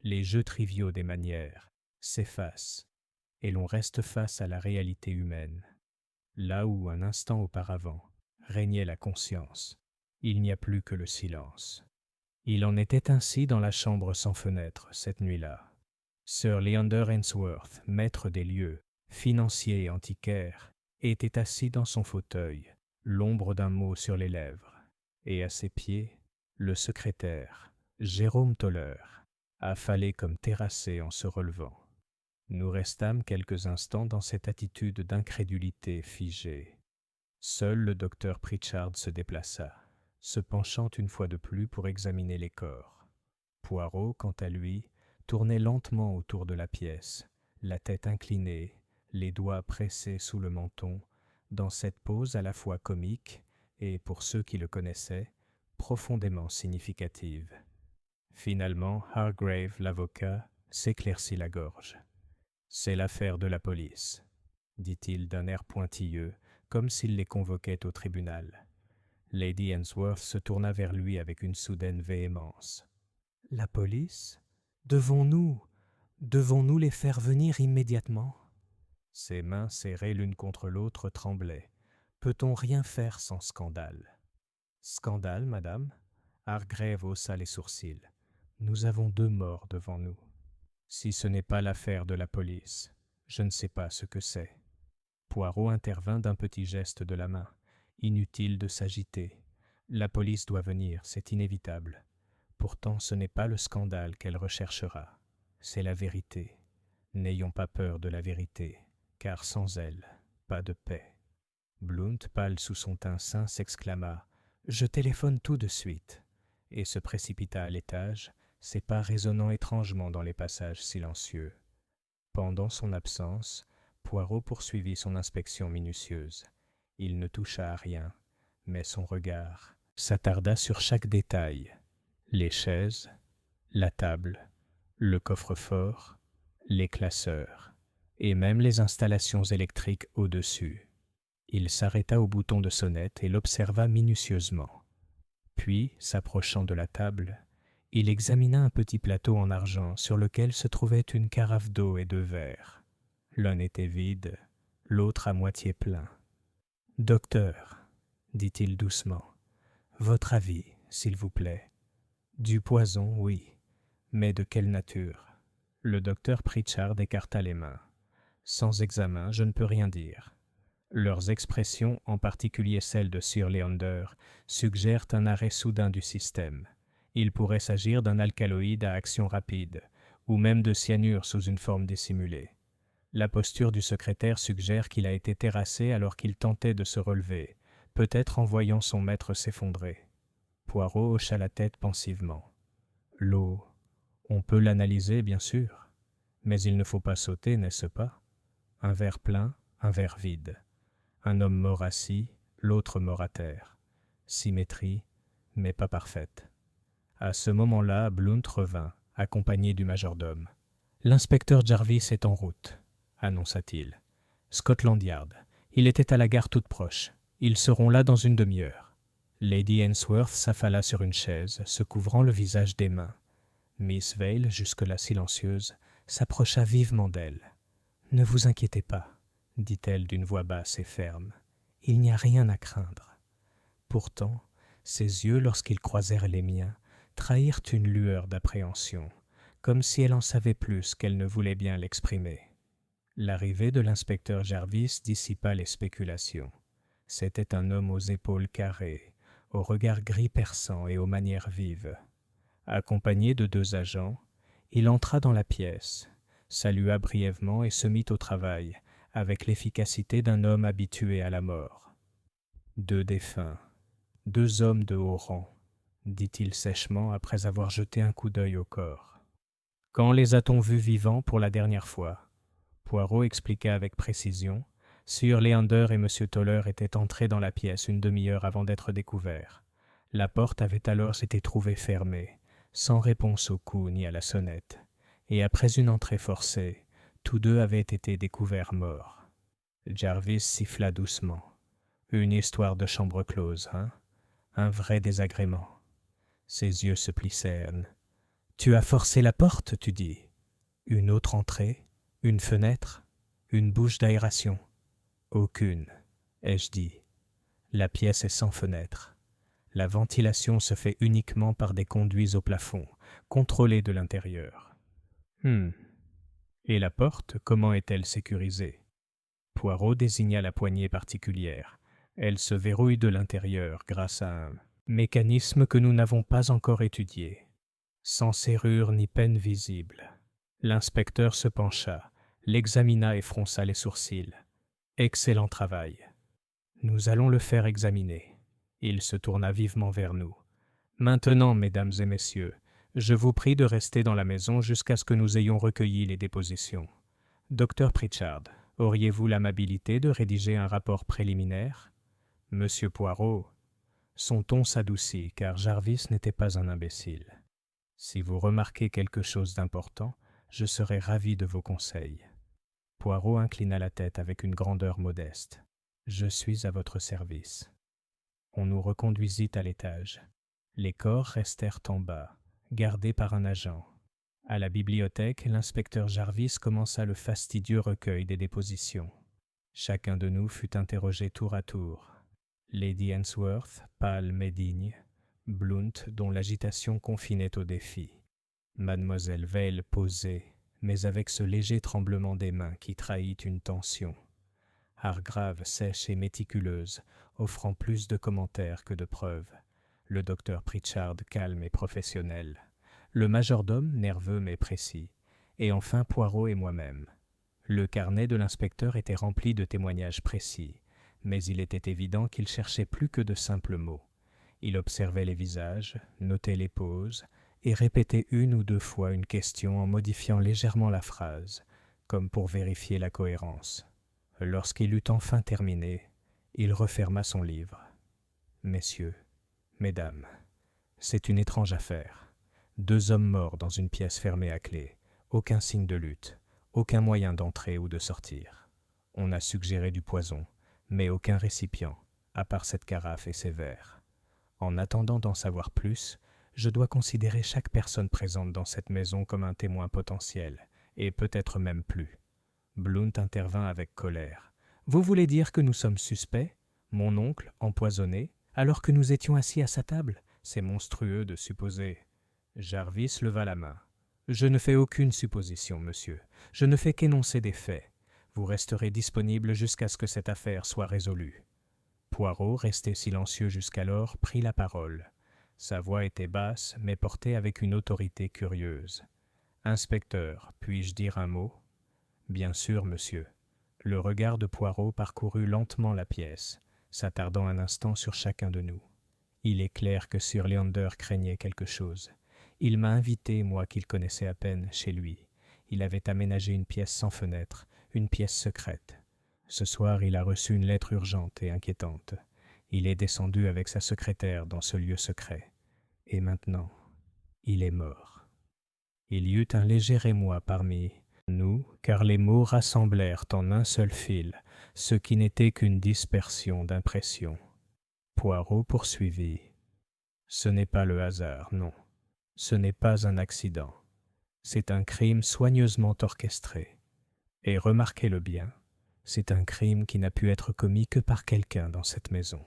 les jeux triviaux des manières s'effacent et l'on reste face à la réalité humaine. Là où un instant auparavant régnait la conscience, il n'y a plus que le silence. Il en était ainsi dans la chambre sans fenêtre cette nuit-là. Sir Leander Ainsworth, maître des lieux, financier et antiquaire, était assis dans son fauteuil, l'ombre d'un mot sur les lèvres, et à ses pieds, le secrétaire, Jérôme Toller, affalé comme terrassé en se relevant. Nous restâmes quelques instants dans cette attitude d'incrédulité figée. Seul le docteur Pritchard se déplaça, se penchant une fois de plus pour examiner les corps. Poirot, quant à lui, tournait lentement autour de la pièce, la tête inclinée, les doigts pressés sous le menton, dans cette pose à la fois comique et, pour ceux qui le connaissaient, profondément significative. Finalement, Hargrave, l'avocat, s'éclaircit la gorge. « C'est l'affaire de la police », dit-il d'un air pointilleux, comme s'il les convoquait au tribunal. Lady Ainsworth se tourna vers lui avec une soudaine véhémence. « La police ? Devons-nous les faire venir immédiatement ?» Ses mains serrées l'une contre l'autre tremblaient. « Peut-on rien faire sans scandale ?» « Scandale, madame ?» Hargrave haussa les sourcils. « Nous avons 2 morts devant nous. Si ce n'est pas l'affaire de la police, je ne sais pas ce que c'est. » Poirot intervint d'un petit geste de la main. Inutile de s'agiter. La police doit venir, c'est inévitable. Pourtant, ce n'est pas le scandale qu'elle recherchera. C'est la vérité. N'ayons pas peur de la vérité, car sans elle, pas de paix. Blount, pâle sous son teint ceint, s'exclama « Je téléphone tout de suite !» et se précipita à l'étage, ses pas résonnant étrangement dans les passages silencieux. Pendant son absence, Poirot poursuivit son inspection minutieuse. Il ne toucha à rien, mais son regard s'attarda sur chaque détail. Les chaises, la table, le coffre-fort, les classeurs, et même les installations électriques au-dessus. Il s'arrêta au bouton de sonnette et l'observa minutieusement. Puis, s'approchant de la table, il examina un petit plateau en argent sur lequel se trouvait une carafe d'eau et 2 verres. L'un était vide, l'autre à moitié plein. « Docteur, » dit-il doucement, « votre avis, s'il vous plaît. » « Du poison, oui, mais de quelle nature ?» Le docteur Pritchard écarta les mains. « Sans examen, je ne peux rien dire. Leurs expressions, en particulier celle de Sir Leander, suggèrent un arrêt soudain du système. Il pourrait s'agir d'un alcaloïde à action rapide, ou même de cyanure sous une forme dissimulée. La posture du secrétaire suggère qu'il a été terrassé alors qu'il tentait de se relever, peut-être en voyant son maître s'effondrer. » Poirot hocha la tête pensivement. « L'eau, on peut l'analyser, bien sûr, mais il ne faut pas sauter, n'est-ce pas? Un verre plein, un verre vide. Un homme mort assis, l'autre mort à terre. Symétrie, mais pas parfaite. » À ce moment-là, Blount revint, accompagné du majordome. « L'inspecteur Jarvis est en route, » annonça-t-il. « Scotland Yard. Il était à la gare toute proche. Ils seront là dans une demi-heure. » Lady Ainsworth s'affala sur une chaise, se couvrant le visage des mains. Miss Vale, jusque-là silencieuse, s'approcha vivement d'elle. « Ne vous inquiétez pas, » dit-elle d'une voix basse et ferme. « Il n'y a rien à craindre. » Pourtant, ses yeux, lorsqu'ils croisèrent les miens, trahirent une lueur d'appréhension, comme si elle en savait plus qu'elle ne voulait bien l'exprimer. L'arrivée de l'inspecteur Jarvis dissipa les spéculations. C'était un homme aux épaules carrées, au regard gris perçant et aux manières vives. Accompagné de 2 agents, il entra dans la pièce, salua brièvement et se mit au travail, avec l'efficacité d'un homme habitué à la mort. « 2 défunts, 2 hommes de haut rang, » dit-il sèchement après avoir jeté un coup d'œil au corps. « Quand les a-t-on vus vivants pour la dernière fois ?» Poirot expliqua avec précision. Sir Leander et M. Toller étaient entrés dans la pièce une demi-heure avant d'être découverts. La porte avait alors été trouvée fermée, sans réponse au coup ni à la sonnette, et après une entrée forcée, tous 2 avaient été découverts morts. Jarvis siffla doucement. Une histoire de chambre close, hein? Un vrai désagrément. Ses yeux se plissèrent. Tu as forcé la porte, tu dis? Une autre entrée? Une fenêtre? Une bouche d'aération? Aucune, ai-je dit. La pièce est sans fenêtre. La ventilation se fait uniquement par des conduits au plafond, contrôlés de l'intérieur. Et la porte, comment est-elle sécurisée? Poirot désigna la poignée particulière. Elle se verrouille de l'intérieur grâce à un mécanisme que nous n'avons pas encore étudié. Sans serrure ni peine visible. L'inspecteur se pencha, l'examina et fronça les sourcils. Excellent travail. Nous allons le faire examiner. Il se tourna vivement vers nous. Maintenant, mesdames et messieurs, je vous prie de rester dans la maison jusqu'à ce que nous ayons recueilli les dépositions. Docteur Pritchard, auriez-vous l'amabilité de rédiger un rapport préliminaire? Monsieur Poirot, son ton s'adoucit car Jarvis n'était pas un imbécile. Si vous remarquez quelque chose d'important, je serai ravi de vos conseils. Poirot inclina la tête avec une grandeur modeste. Je suis à votre service. On nous reconduisit à l'étage. Les corps restèrent en bas, gardés par un agent. À la bibliothèque, l'inspecteur Jarvis commença le fastidieux recueil des dépositions. Chacun de nous fut interrogé tour à tour. Lady Ainsworth, pâle mais digne, Blount, dont l'agitation confinait au défi. Mademoiselle Vale posée, mais avec ce léger tremblement des mains qui trahit une tension. Hargrave sèche et méticuleuse, offrant plus de commentaires que de preuves. Le docteur Pritchard calme et professionnel. Le majordome nerveux mais précis. Et enfin Poirot et moi-même. Le carnet de l'inspecteur était rempli de témoignages précis, mais il était évident qu'il cherchait plus que de simples mots. Il observait les visages, notait les pauses, et répétait une ou deux fois une question en modifiant légèrement la phrase, comme pour vérifier la cohérence. Lorsqu'il eut enfin terminé, il referma son livre. « Messieurs, mesdames, c'est une étrange affaire. 2 hommes morts dans une pièce fermée à clé, aucun signe de lutte, aucun moyen d'entrer ou de sortir. On a suggéré du poison, mais aucun récipient, à part cette carafe et ces verres. En attendant d'en savoir plus, je dois considérer chaque personne présente dans cette maison comme un témoin potentiel, et peut-être même plus. » Blount intervint avec colère. « Vous voulez dire que nous sommes suspects? Mon oncle, empoisonné, alors que nous étions assis à sa table? C'est monstrueux de supposer. » Jarvis leva la main. « Je ne fais aucune supposition, monsieur. Je ne fais qu'énoncer des faits. Vous resterez disponible jusqu'à ce que cette affaire soit résolue. » Poirot, resté silencieux jusqu'alors, prit la parole. Sa voix était basse, mais portée avec une autorité curieuse. « Inspecteur, puis-je dire un mot? » « Bien sûr, monsieur. » Le regard de Poirot parcourut lentement la pièce, s'attardant un instant sur chacun de nous. Il est clair que Sir Leander craignait quelque chose. Il m'a invité, moi qu'il connaissait à peine, chez lui. Il avait aménagé une pièce sans fenêtre, une pièce secrète. Ce soir, il a reçu une lettre urgente et inquiétante. Il est descendu avec sa secrétaire dans ce lieu secret. Et maintenant, il est mort. Il y eut un léger émoi parmi nous, car les mots rassemblèrent en un seul fil, ce qui n'était qu'une dispersion d'impressions. Poirot poursuivit. « Ce n'est pas le hasard, non. Ce n'est pas un accident. C'est un crime soigneusement orchestré. Et remarquez-le bien, c'est un crime qui n'a pu être commis que par quelqu'un dans cette maison. »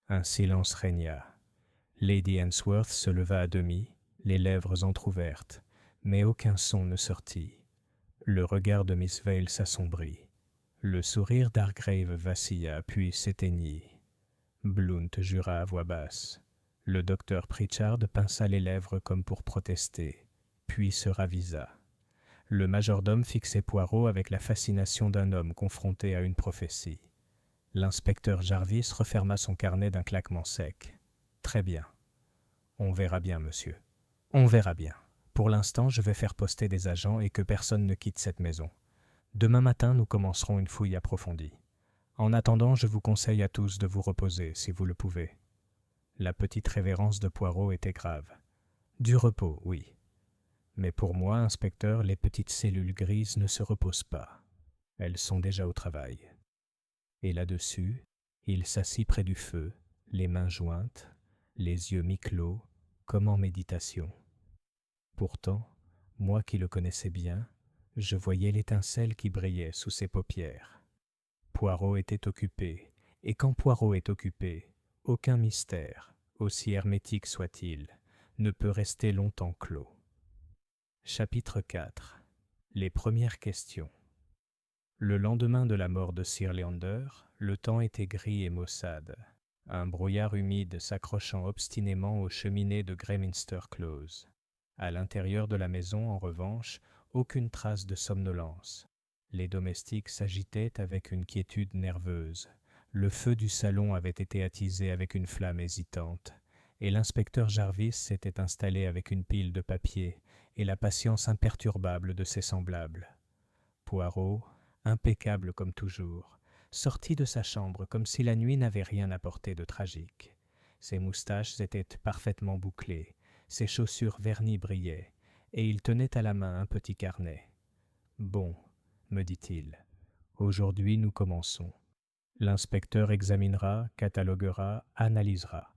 Un silence régna. Lady Ainsworth se leva à demi, les lèvres entr'ouvertes, mais aucun son ne sortit. Le regard de Miss Vale s'assombrit. Le sourire d'Hargrave vacilla, puis s'éteignit. Blount jura à voix basse. Le docteur Pritchard pinça les lèvres comme pour protester, puis se ravisa. Le majordome fixait Poirot avec la fascination d'un homme confronté à une prophétie. L'inspecteur Jarvis referma son carnet d'un claquement sec. « Très bien. On verra bien, monsieur. On verra bien. Pour l'instant, je vais faire poster des agents et que personne ne quitte cette maison. Demain matin, nous commencerons une fouille approfondie. En attendant, je vous conseille à tous de vous reposer, si vous le pouvez. » La petite révérence de Poirot était grave. « Du repos, oui. Mais pour moi, inspecteur, les petites cellules grises ne se reposent pas. Elles sont déjà au travail. » Et là-dessus, il s'assit près du feu, les mains jointes, les yeux mi-clos, comme en méditation. Pourtant, moi qui le connaissais bien, je voyais l'étincelle qui brillait sous ses paupières. Poirot était occupé, et quand Poirot est occupé, aucun mystère, aussi hermétique soit-il, ne peut rester longtemps clos. Chapitre 4. Les premières questions. Le lendemain de la mort de Sir Leander, le temps était gris et maussade, un brouillard humide s'accrochant obstinément aux cheminées de Greyminster Close. À l'intérieur de la maison, en revanche, aucune trace de somnolence. Les domestiques s'agitaient avec une quiétude nerveuse. Le feu du salon avait été attisé avec une flamme hésitante, et l'inspecteur Jarvis s'était installé avec une pile de papier et la patience imperturbable de ses semblables. Poirot, impeccable comme toujours, sortit de sa chambre comme si la nuit n'avait rien apporté de tragique. Ses moustaches étaient parfaitement bouclées, ses chaussures vernies brillaient, et il tenait à la main un petit carnet. « Bon, me dit-il, aujourd'hui nous commençons. L'inspecteur examinera, cataloguera, analysera.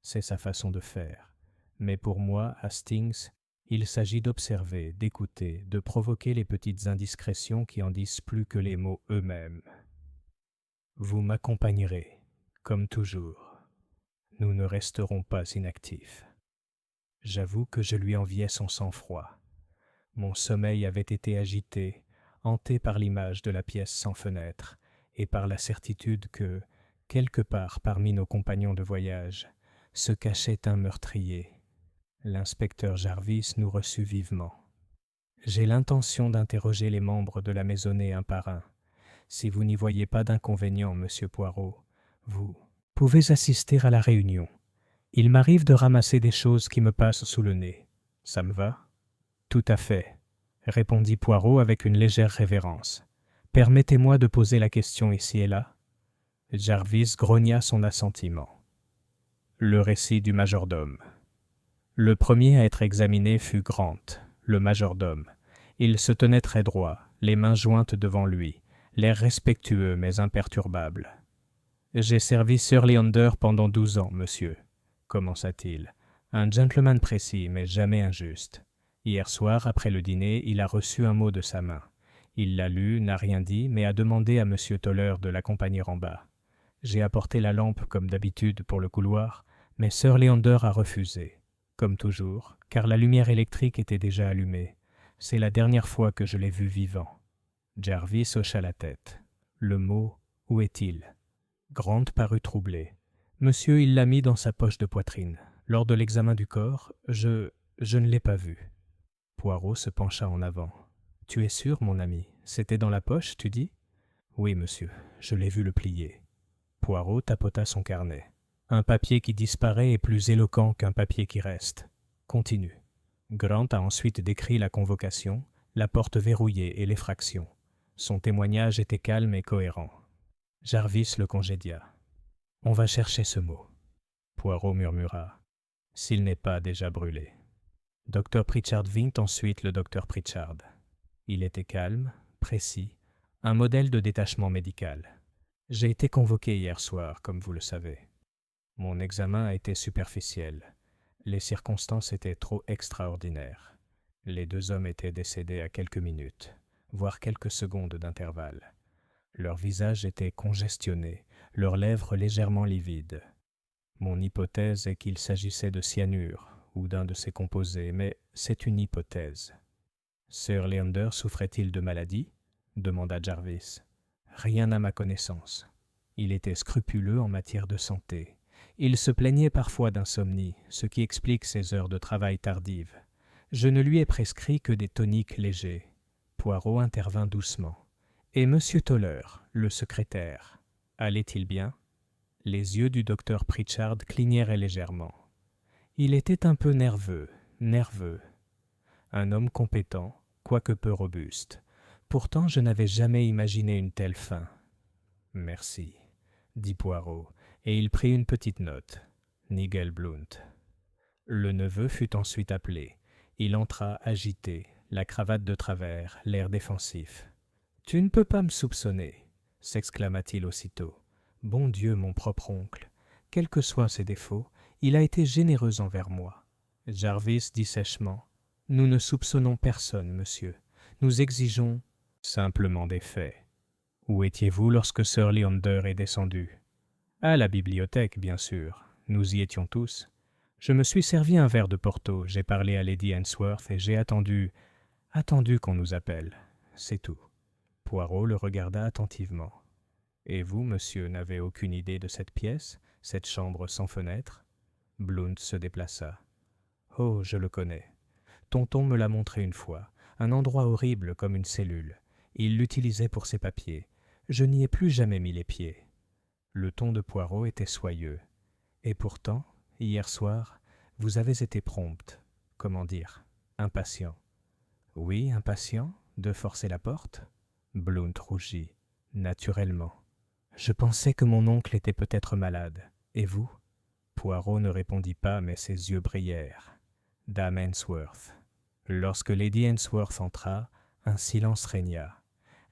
C'est sa façon de faire. Mais pour moi, Hastings, il s'agit d'observer, d'écouter, de provoquer les petites indiscrétions qui en disent plus que les mots eux-mêmes. Vous m'accompagnerez, comme toujours. Nous ne resterons pas inactifs. » J'avoue que je lui enviais son sang-froid. Mon sommeil avait été agité, hanté par l'image de la pièce sans fenêtre, et par la certitude que, quelque part parmi nos compagnons de voyage, se cachait un meurtrier. L'inspecteur Jarvis nous reçut vivement. « J'ai l'intention d'interroger les membres de la maisonnée un par un. Si vous n'y voyez pas d'inconvénient, monsieur Poirot, vous pouvez assister à la réunion. Il m'arrive de ramasser des choses qui me passent sous le nez. Ça me va ? » « Tout à fait, » répondit Poirot avec une légère révérence. « Permettez-moi de poser la question ici et là. » Jarvis grogna son assentiment. Le récit du majordome. Le premier à être examiné fut Grant, le majordome. Il se tenait très droit, les mains jointes devant lui, l'air respectueux mais imperturbable. « J'ai servi Sir Leander pendant 12 ans, monsieur, » commença-t-il. « Un gentleman précis, mais jamais injuste. Hier soir, après le dîner, il a reçu un mot de sa main. Il l'a lu, n'a rien dit, mais a demandé à M. Toller de l'accompagner en bas. J'ai apporté la lampe comme d'habitude pour le couloir, mais Sir Leander a refusé, comme toujours, car la lumière électrique était déjà allumée. C'est la dernière fois que je l'ai vu vivant. » Jarvis hocha la tête. Le mot « Où est-il » Grant parut troublé. « Monsieur, il l'a mis dans sa poche de poitrine. Lors de l'examen du corps, je ne l'ai pas vu. » Poirot se pencha en avant. « Tu es sûr, mon ami? C'était dans la poche, tu dis ?»« Oui, monsieur, je l'ai vu le plier. » Poirot tapota son carnet. « Un papier qui disparaît est plus éloquent qu'un papier qui reste. Continue. » Grant a ensuite décrit la convocation, la porte verrouillée et l'effraction. Son témoignage était calme et cohérent. Jarvis le congédia. « On va chercher ce mot. » Poirot murmura. « S'il n'est pas déjà brûlé. » Dr. Pritchard vint ensuite le docteur Pritchard. Il était calme, précis, un modèle de détachement médical. J'ai été convoqué hier soir, comme vous le savez. Mon examen a été superficiel. Les circonstances étaient trop extraordinaires. Les 2 hommes étaient décédés à quelques minutes, voire quelques secondes d'intervalle. Leurs visages étaient congestionnés, leurs lèvres légèrement livides. Mon hypothèse est qu'il s'agissait de cyanure, ou d'un de ses composés, mais c'est une hypothèse. « Sir Leander souffrait-il de maladie ?» demanda Jarvis. « Rien à ma connaissance. Il était scrupuleux en matière de santé. Il se plaignait parfois d'insomnie, ce qui explique ses heures de travail tardives. Je ne lui ai prescrit que des toniques légers. » Poirot intervint doucement. « Et M. Toller, le secrétaire, allait-il bien ?» Les yeux du docteur Pritchard clignèrent légèrement. Il était un peu nerveux. Un homme compétent, quoique peu robuste. Pourtant, je n'avais jamais imaginé une telle fin. « Merci, » dit Poirot, et il prit une petite note. Nigel Blount. Le neveu fut ensuite appelé. Il entra agité, la cravate de travers, l'air défensif. « Tu ne peux pas me soupçonner. s'exclama-t-il aussitôt. Bon Dieu, mon propre oncle, quels que soient ses défauts, il a été généreux envers moi. Jarvis dit sèchement. Nous ne soupçonnons personne, monsieur. Nous exigeons simplement des faits. Où étiez-vous lorsque Sir Leander est descendu? À la bibliothèque, bien sûr. Nous y étions tous. Je me suis servi un verre de Porto, j'ai parlé à Lady Ainsworth et j'ai attendu qu'on nous appelle. C'est tout. Poirot le regarda attentivement. Et vous, monsieur, n'avez aucune idée de cette pièce, cette chambre sans fenêtre? Blount se déplaça. Oh, je le connais. Tonton me l'a montré une fois. Un endroit horrible comme une cellule. Il l'utilisait pour ses papiers. Je n'y ai plus jamais mis les pieds. Le ton de Poirot était soyeux. Et pourtant, hier soir, vous avez été prompte. Comment dire? Impatient. Oui, impatient de forcer la porte? Blount rougit. Naturellement. Je pensais que mon oncle était peut-être malade. Et vous? Poirot ne répondit pas, mais ses yeux brillèrent. Dame Ainsworth. Lorsque Lady Ainsworth entra, un silence régna.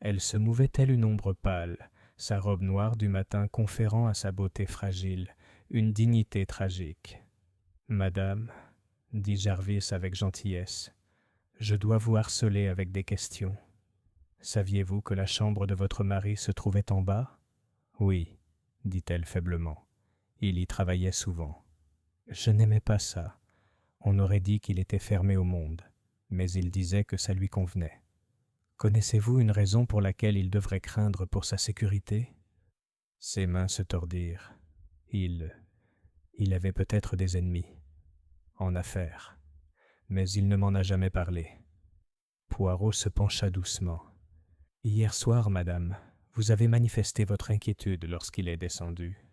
Elle se mouvait telle une ombre pâle, sa robe noire du matin conférant à sa beauté fragile une dignité tragique. « Madame, dit Jarvis avec gentillesse, je dois vous harceler avec des questions. Saviez-vous que la chambre de votre mari se trouvait en bas? Oui, dit-elle faiblement. Il y travaillait souvent. Je n'aimais pas ça. On aurait dit qu'il était fermé au monde, mais il disait que ça lui convenait. Connaissez-vous une raison pour laquelle il devrait craindre pour sa sécurité? Ses mains se tordirent. Il avait peut-être des ennemis, en affaires, mais il ne m'en a jamais parlé. Poirot se pencha doucement. Hier soir, madame, vous avez manifesté votre inquiétude lorsqu'il est descendu.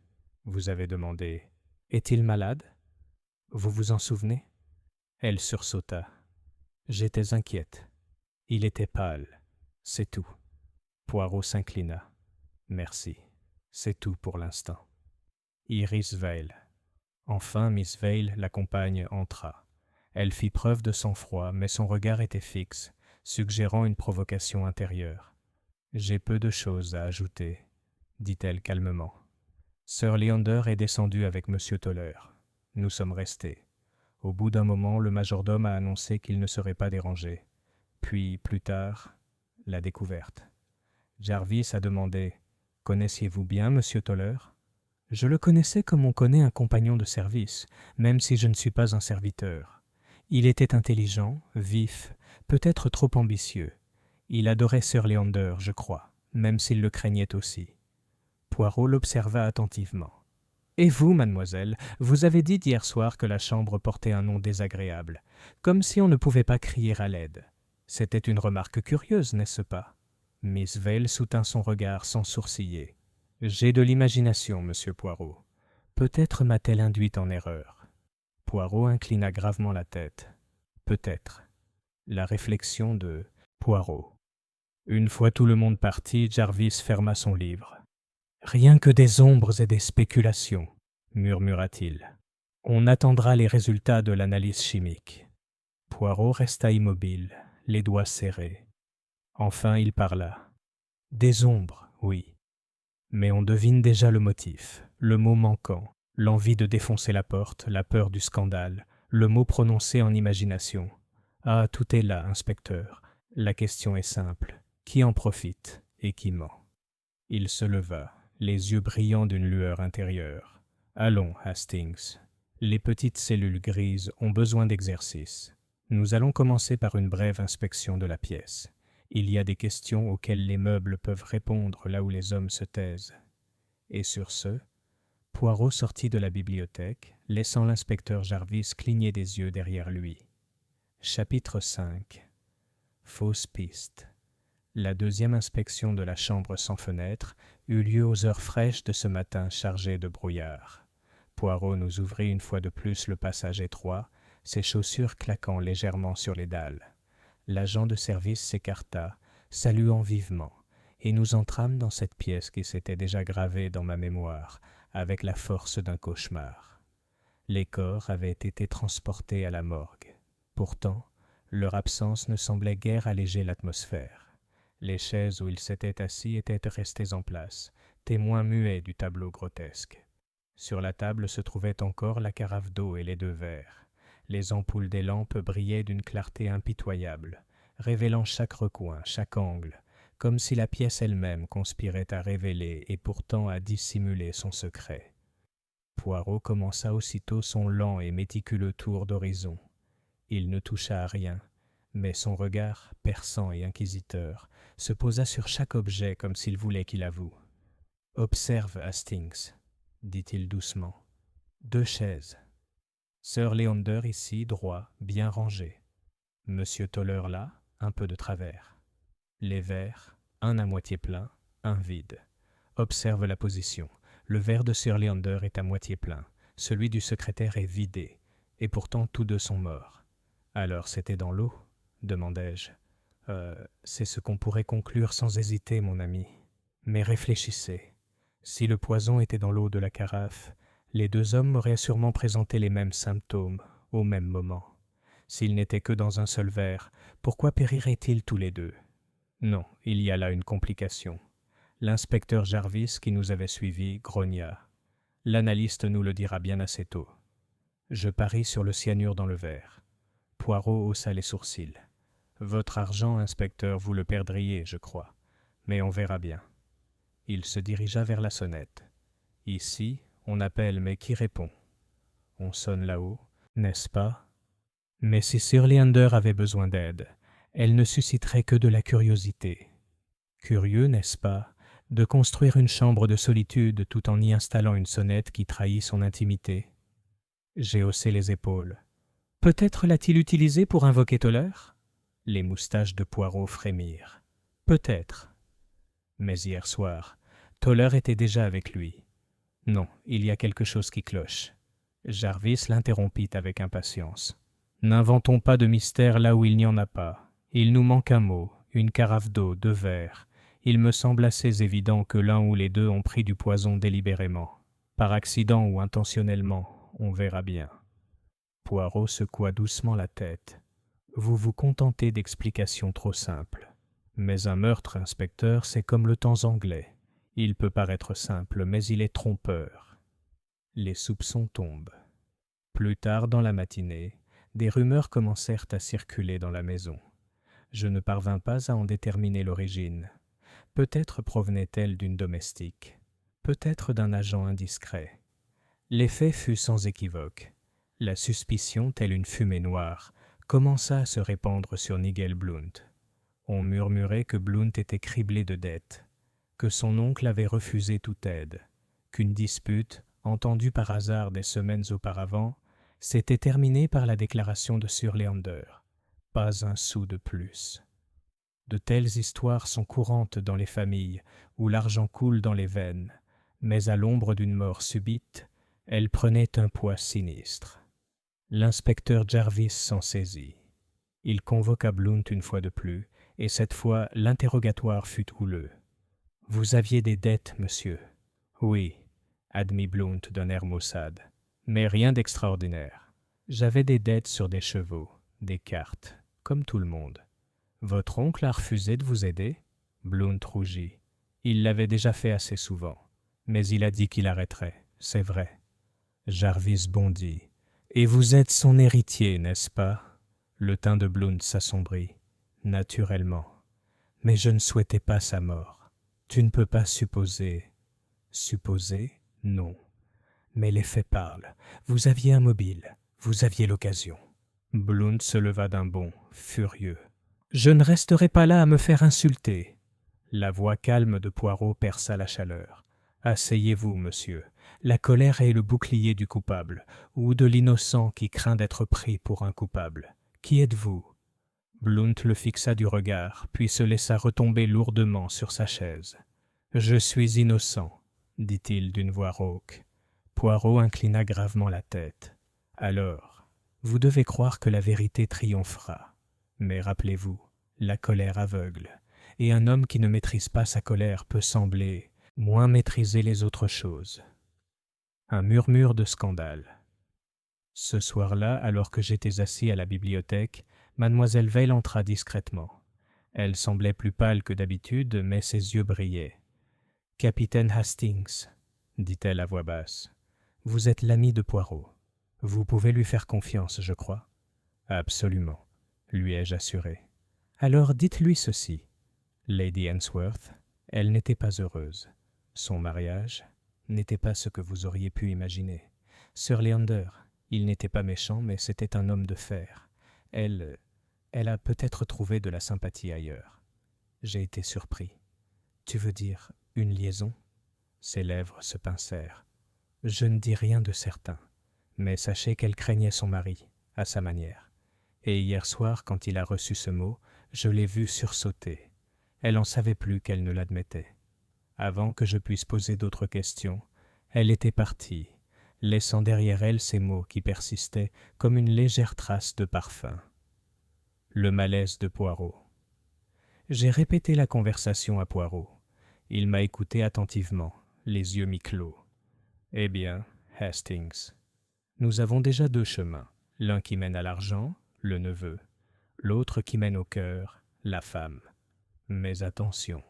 Vous avez demandé « Est-il malade ?» Vous vous en souvenez? Elle sursauta. J'étais inquiète. Il était pâle. C'est tout. Poirot s'inclina. Merci. C'est tout pour l'instant. Iris Vale. Enfin, Miss Vale, la compagne, entra. Elle fit preuve de sang-froid, mais son regard était fixe, suggérant une provocation intérieure. J'ai peu de choses à ajouter, dit-elle calmement. Sir Leander est descendu avec M. Toller. Nous sommes restés. Au bout d'un moment, le majordome a annoncé qu'il ne serait pas dérangé. Puis, plus tard, la découverte. Jarvis a demandé « Connaissiez-vous bien M. Toller ?» Je le connaissais comme on connaît un compagnon de service, même si je ne suis pas un serviteur. Il était intelligent, vif, peut-être trop ambitieux. Il adorait Sir Leander, je crois, même s'il le craignait aussi. Poirot l'observa attentivement. « Et vous, mademoiselle, vous avez dit hier soir que la chambre portait un nom désagréable, comme si on ne pouvait pas crier à l'aide. C'était une remarque curieuse, n'est-ce pas ?» Miss Vale soutint son regard sans sourciller. « J'ai de l'imagination, monsieur Poirot. Peut-être m'a-t-elle induite en erreur. » Poirot inclina gravement la tête. « Peut-être. » La réflexion de Poirot. Une fois tout le monde parti, Jarvis ferma son livre. « Rien que des ombres et des spéculations, » murmura-t-il. « On attendra les résultats de l'analyse chimique. » Poirot resta immobile, les doigts serrés. Enfin il parla. « Des ombres, oui. Mais on devine déjà le motif, le mot manquant, l'envie de défoncer la porte, la peur du scandale, le mot prononcé en imagination. Ah, tout est là, inspecteur. La question est simple. Qui en profite et qui ment ?» Il se leva, les yeux brillants d'une lueur intérieure. « Allons, Hastings. Les petites cellules grises ont besoin d'exercice. Nous allons commencer par une brève inspection de la pièce. Il y a des questions auxquelles les meubles peuvent répondre là où les hommes se taisent. » Et sur ce, Poirot sortit de la bibliothèque, laissant l'inspecteur Jarvis cligner des yeux derrière lui. Chapitre 5. Fausse piste. La deuxième inspection de la chambre sans fenêtre eut lieu aux heures fraîches de ce matin chargé de brouillard. Poirot nous ouvrit une fois de plus le passage étroit, ses chaussures claquant légèrement sur les dalles. L'agent de service s'écarta, saluant vivement, et nous entrâmes dans cette pièce qui s'était déjà gravée dans ma mémoire avec la force d'un cauchemar. Les corps avaient été transportés à la morgue. Pourtant, leur absence ne semblait guère alléger l'atmosphère. Les chaises où il s'était assis étaient restées en place, témoins muets du tableau grotesque. Sur la table se trouvait encore la carafe d'eau et les 2 verres. Les ampoules des lampes brillaient d'une clarté impitoyable, révélant chaque recoin, chaque angle, comme si la pièce elle-même conspirait à révéler et pourtant à dissimuler son secret. Poirot commença aussitôt son lent et méticuleux tour d'horizon. Il ne toucha à rien, mais son regard, perçant et inquisiteur, se posa sur chaque objet comme s'il voulait qu'il avoue. « Observe, Hastings, » dit-il doucement. « 2 chaises. Sir Leander ici, droit, bien rangé. Monsieur Toller là, un peu de travers. Les verres, un à moitié plein, un vide. Observe la position. Le verre de Sir Leander est à moitié plein, celui du secrétaire est vidé, et pourtant tous 2 sont morts. Alors c'était dans l'eau ? Demandai-je. C'est ce qu'on pourrait conclure sans hésiter, mon ami. Mais réfléchissez. Si le poison était dans l'eau de la carafe, les 2 hommes auraient sûrement présenté les mêmes symptômes, au même moment. S'ils n'étaient que dans un seul verre, pourquoi périraient-ils tous les 2 ? Non, il y a là une complication. L'inspecteur Jarvis, qui nous avait suivis, grogna. L'analyste nous le dira bien assez tôt. Je parie sur le cyanure dans le verre. Poirot haussa les sourcils. Votre argent, inspecteur, vous le perdriez, je crois. Mais on verra bien. Il se dirigea vers la sonnette. Ici, on appelle, mais qui répond ? On sonne là-haut, n'est-ce pas ? Mais si Sir Leander avait besoin d'aide, elle ne susciterait que de la curiosité. Curieux, n'est-ce pas, de construire une chambre de solitude tout en y installant une sonnette qui trahit son intimité ? J'ai haussé les épaules. Peut-être l'a-t-il utilisée pour invoquer Toller ? Les moustaches de Poirot frémirent. Peut-être. Mais hier soir, Toller était déjà avec lui. Non, il y a quelque chose qui cloche. Jarvis l'interrompit avec impatience. N'inventons pas de mystère là où il n'y en a pas. Il nous manque un mot, une carafe d'eau, 2 verres. Il me semble assez évident que l'un ou les 2 ont pris du poison délibérément. Par accident ou intentionnellement, on verra bien. Poirot secoua doucement la tête. Vous vous contentez d'explications trop simples. Mais un meurtre, inspecteur, c'est comme le temps anglais. Il peut paraître simple, mais il est trompeur. Les soupçons tombent. Plus tard dans la matinée, des rumeurs commencèrent à circuler dans la maison. Je ne parvins pas à en déterminer l'origine. Peut-être provenait-elle d'une domestique, peut-être d'un agent indiscret. L'effet fut sans équivoque. La suspicion, telle une fumée noire, commença à se répandre sur Nigel Blount. On murmurait que Blount était criblé de dettes, que son oncle avait refusé toute aide, qu'une dispute, entendue par hasard des semaines auparavant, s'était terminée par la déclaration de Sir Leander. Pas un sou de plus. De telles histoires sont courantes dans les familles où l'argent coule dans les veines, mais à l'ombre d'une mort subite, elles prenaient un poids sinistre. L'inspecteur Jarvis s'en saisit. Il convoqua Blount une fois de plus, et cette fois l'interrogatoire fut houleux. « Vous aviez des dettes, monsieur ?»« Oui, » admit Blount d'un air maussade, « mais rien d'extraordinaire. J'avais des dettes sur des chevaux, des cartes, comme tout le monde. » « Votre oncle a refusé de vous aider ?» Blount rougit. Il l'avait déjà fait assez souvent, mais il a dit qu'il arrêterait, c'est vrai. Jarvis bondit. « Et vous êtes son héritier, n'est-ce pas ?» Le teint de Blount s'assombrit. « Naturellement. Mais je ne souhaitais pas sa mort. Tu ne peux pas supposer. » « Supposer ? Non. Mais les faits parlent. Vous aviez un mobile. Vous aviez l'occasion. » Blount se leva d'un bond, furieux. « Je ne resterai pas là à me faire insulter. » La voix calme de Poirot perça la chaleur. « Asseyez-vous, monsieur. La colère est le bouclier du coupable, ou de l'innocent qui craint d'être pris pour un coupable. Qui êtes-vous » Blount le fixa du regard, puis se laissa retomber lourdement sur sa chaise. « Je suis innocent, » dit-il d'une voix rauque. Poirot inclina gravement la tête. « Alors, vous devez croire que la vérité triomphera. Mais rappelez-vous, la colère aveugle, et un homme qui ne maîtrise pas sa colère peut sembler moins maîtriser les autres choses. » Un murmure de scandale. Ce soir-là, alors que j'étais assis à la bibliothèque, Mademoiselle Vale entra discrètement. Elle semblait plus pâle que d'habitude, mais ses yeux brillaient. « Capitaine Hastings, dit-elle à voix basse, vous êtes l'ami de Poirot. Vous pouvez lui faire confiance, je crois. » « Absolument, lui ai-je assuré. »« Alors dites-lui ceci. Lady Ainsworth, elle n'était pas heureuse. Son mariage n'était pas ce que vous auriez pu imaginer. Sir Leander, il n'était pas méchant, mais c'était un homme de fer. Elle a peut-être trouvé de la sympathie ailleurs. J'ai été surpris. Tu veux dire une liaison ? Ses lèvres se pincèrent. Je ne dis rien de certain, mais sachez qu'elle craignait son mari, à sa manière. Et hier soir, quand il a reçu ce mot, je l'ai vue sursauter. Elle en savait plus qu'elle ne l'admettait. Avant que je puisse poser d'autres questions, elle était partie, laissant derrière elle ces mots qui persistaient comme une légère trace de parfum. Le malaise de Poirot. J'ai répété la conversation à Poirot. Il m'a écouté attentivement, les yeux mi-clos. « Eh bien, Hastings, nous avons déjà 2 chemins, l'un qui mène à l'argent, le neveu, l'autre qui mène au cœur, la femme. Mais attention,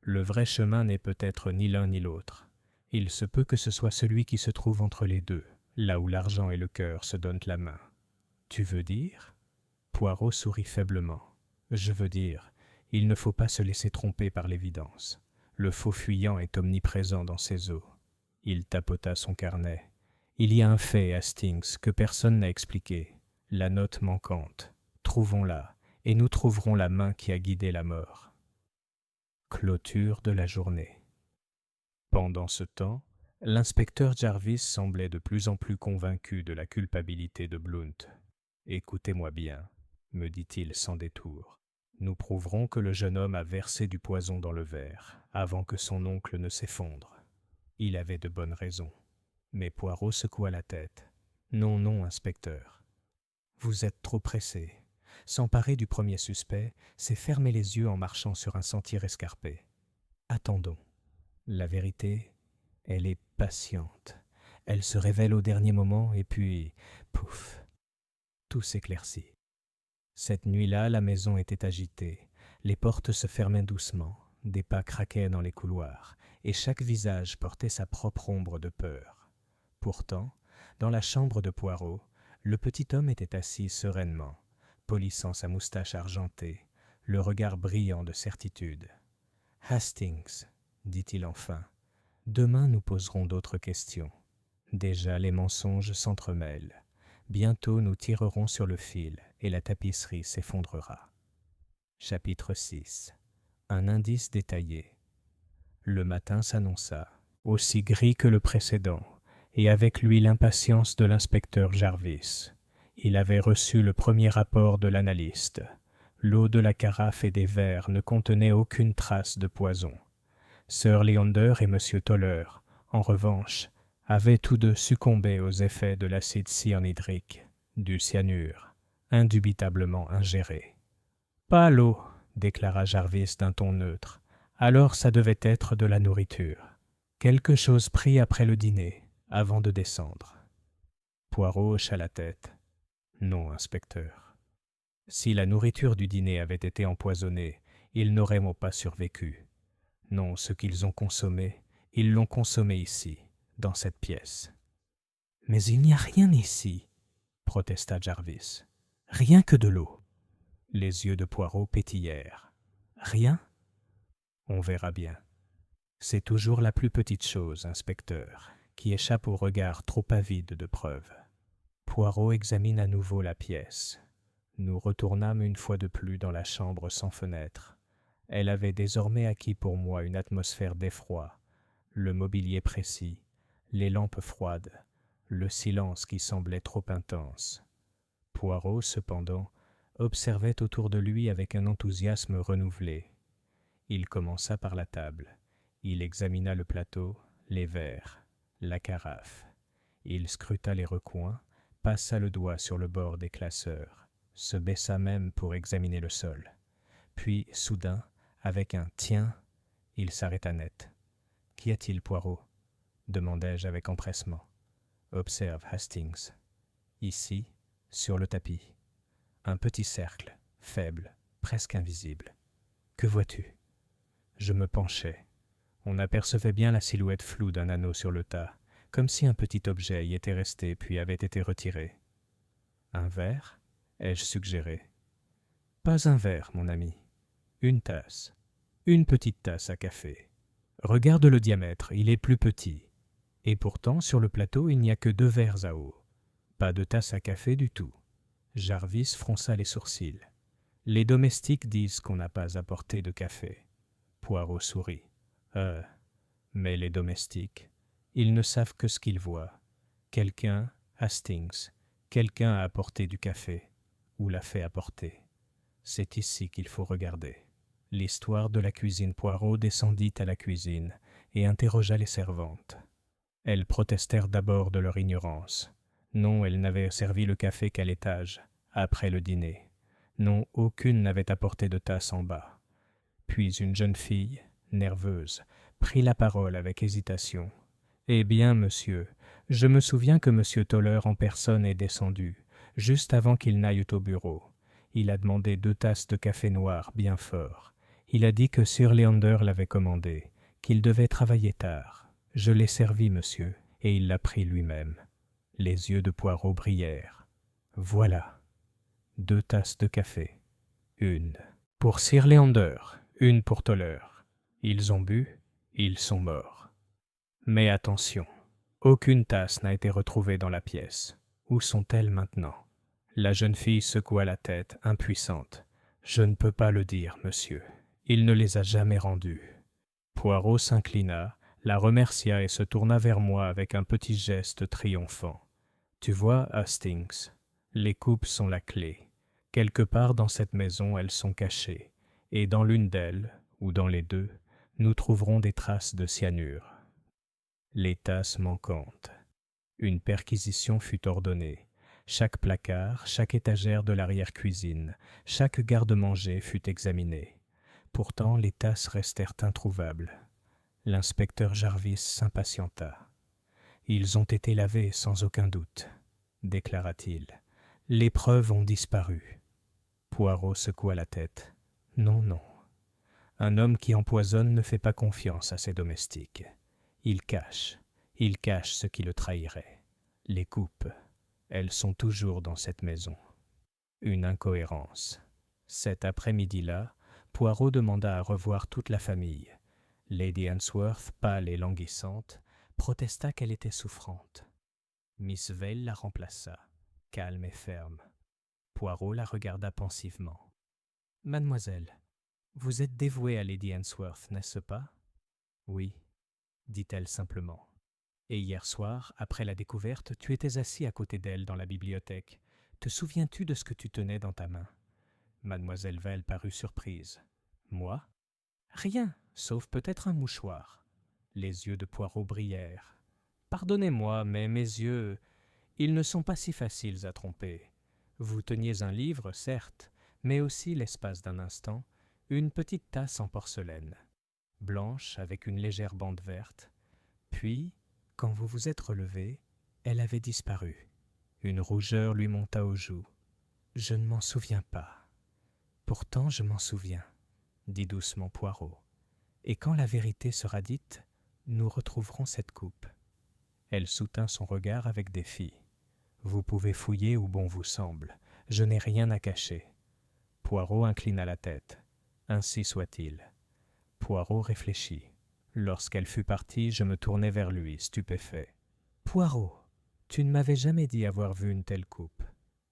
le vrai chemin n'est peut-être ni l'un ni l'autre. Il se peut que ce soit celui qui se trouve entre les deux, là où l'argent et le cœur se donnent la main. Tu veux dire ? » Poirot sourit faiblement. « Je veux dire, il ne faut pas se laisser tromper par l'évidence. Le faux fuyant est omniprésent dans ces eaux. » Il tapota son carnet. « Il y a un fait, Hastings, que personne n'a expliqué. La note manquante. Trouvons-la, et nous trouverons la main qui a guidé la mort. » Clôture de la journée. Pendant ce temps, l'inspecteur Jarvis semblait de plus en plus convaincu de la culpabilité de Blount. « Écoutez-moi bien, » me dit-il sans détour. « Nous prouverons que le jeune homme a versé du poison dans le verre, avant que son oncle ne s'effondre. » Il avait de bonnes raisons. Mais Poirot secoua la tête. « Non, non, inspecteur. Vous êtes trop pressé. S'emparer du premier suspect, c'est fermer les yeux en marchant sur un sentier escarpé. Attendons. La vérité, elle est patiente. Elle se révèle au dernier moment et puis, pouf, tout s'éclaircit. Cette nuit-là, la maison était agitée. Les portes se fermaient doucement, des pas craquaient dans les couloirs, et chaque visage portait sa propre ombre de peur. Pourtant, dans la chambre de Poirot, le petit homme était assis sereinement, polissant sa moustache argentée, le regard brillant de certitude. « Hastings, dit-il enfin, demain nous poserons d'autres questions. Déjà les mensonges s'entremêlent. Bientôt nous tirerons sur le fil et la tapisserie s'effondrera. » Chapitre 6. Un indice détaillé. Le matin s'annonça, aussi gris que le précédent, et avec lui l'impatience de l'inspecteur Jarvis. Il avait reçu le premier rapport de l'analyste. L'eau de la carafe et des verres ne contenait aucune trace de poison. Sir Leander et M. Toller, en revanche, avaient tous deux succombé aux effets de l'acide cyanhydrique, du cyanure, indubitablement ingéré. « Pas l'eau, » déclara Jarvis d'un ton neutre. « Alors ça devait être de la nourriture. Quelque chose pris après le dîner, avant de descendre. » Poirot hocha la tête. « Non, inspecteur. Si la nourriture du dîner avait été empoisonnée, ils n'auraient pas survécu. Non, ce qu'ils ont consommé, ils l'ont consommé ici, dans cette pièce. »« Mais il n'y a rien ici, » protesta Jarvis. « Rien que de l'eau. » Les yeux de Poirot pétillèrent. « Rien ? On verra bien. C'est toujours la plus petite chose, inspecteur, qui échappe au regard trop avide de preuves. » Poirot examine à nouveau la pièce. Nous retournâmes une fois de plus dans la chambre sans fenêtre. Elle avait désormais acquis pour moi une atmosphère d'effroi, le mobilier précis, les lampes froides, le silence qui semblait trop intense. Poirot, cependant, observait autour de lui avec un enthousiasme renouvelé. Il commença par la table. Il examina le plateau, les verres, la carafe. Il scruta les recoins, passa le doigt sur le bord des classeurs, se baissa même pour examiner le sol. Puis, soudain, avec un « tiens », il s'arrêta net. « Qu'y a-t-il, Poirot ?» demandai-je avec empressement. « Observe, Hastings. Ici, sur le tapis. Un petit cercle, faible, presque invisible. Que vois-tu » Je me penchai. On apercevait bien la silhouette floue d'un anneau sur le tas, comme si un petit objet y était resté puis avait été retiré. « Un verre » ai-je suggéré. « Pas un verre, mon ami. Une tasse. Une petite tasse à café. Regarde le diamètre, il est plus petit. Et pourtant, sur le plateau, il n'y a que 2 verres à eau. Pas de tasse à café du tout. » Jarvis fronça les sourcils. « Les domestiques disent qu'on n'a pas apporté de café. » Poirot sourit. « Mais les domestiques, ils ne savent que ce qu'ils voient. Quelqu'un, Hastings, quelqu'un a apporté du café, ou l'a fait apporter. C'est ici qu'il faut regarder. » L'histoire de la cuisine Poirot descendit à la cuisine et interrogea les servantes. Elles protestèrent d'abord de leur ignorance. Non, elles n'avaient servi le café qu'à l'étage, après le dîner. Non, aucune n'avait apporté de tasse en bas. Puis une jeune fille, nerveuse, prit la parole avec hésitation. « Eh bien, monsieur, je me souviens que monsieur Toller en personne est descendu, juste avant qu'il n'aille au bureau. Il a demandé 2 tasses de café noir bien fort. Il a dit que Sir Leander l'avait commandé, qu'il devait travailler tard. Je l'ai servi, monsieur, et il l'a pris lui-même. » Les yeux de Poirot brillèrent. « Voilà. 2 tasses de café. Une pour Sir Leander, une pour Toller. Ils ont bu, ils sont morts. Mais attention, aucune tasse n'a été retrouvée dans la pièce. Où sont-elles maintenant ?» La jeune fille secoua la tête, impuissante. « Je ne peux pas le dire, monsieur. Il ne les a jamais rendues. » Poirot s'inclina, la remercia et se tourna vers moi avec un petit geste triomphant. « Tu vois, Hastings, les coupes sont la clé. Quelque part dans cette maison, elles sont cachées, et dans l'une d'elles, ou dans les 2, nous trouverons des traces de cyanure. » Les tasses manquantes. Une perquisition fut ordonnée. Chaque placard, chaque étagère de l'arrière-cuisine, chaque garde-manger fut examiné. Pourtant, les tasses restèrent introuvables. L'inspecteur Jarvis s'impatienta. « Ils ont été lavés sans aucun doute, » déclara-t-il. « Les preuves ont disparu. » Poirot secoua la tête. « Non, non. Un homme qui empoisonne ne fait pas confiance à ses domestiques. Il cache ce qui le trahirait. Les coupes, elles sont toujours dans cette maison. » Une incohérence. Cet après-midi-là, Poirot demanda à revoir toute la famille. Lady Answorth, pâle et languissante, protesta qu'elle était souffrante. Miss Vale la remplaça, calme et ferme. Poirot la regarda pensivement. « Mademoiselle, vous êtes dévouée à Lady Answorth, n'est-ce pas ?»« Oui, » dit-elle simplement. « Et hier soir, après la découverte, tu étais assis à côté d'elle dans la bibliothèque. Te souviens-tu de ce que tu tenais dans ta main ?» Mademoiselle Vale parut surprise. « Moi ? Rien, sauf peut-être un mouchoir. » Les yeux de Poirot brillèrent. « Pardonnez-moi, mais mes yeux, ils ne sont pas si faciles à tromper. Vous teniez un livre, certes, mais aussi, l'espace d'un instant, une petite tasse en porcelaine, blanche avec une légère bande verte. Puis, quand vous vous êtes relevé, elle avait disparu. Une rougeur lui monta aux joues. « Je ne m'en souviens pas. »« Pourtant, je m'en souviens, » dit doucement Poirot. « Et quand la vérité sera dite, nous retrouverons cette coupe. » Elle soutint son regard avec défi. « Vous pouvez fouiller où bon vous semble. Je n'ai rien à cacher. » Poirot inclina la tête. « Ainsi soit-il. » Poirot réfléchit. Lorsqu'elle fut partie, je me tournai vers lui, stupéfait. « Poirot, tu ne m'avais jamais dit avoir vu une telle coupe. »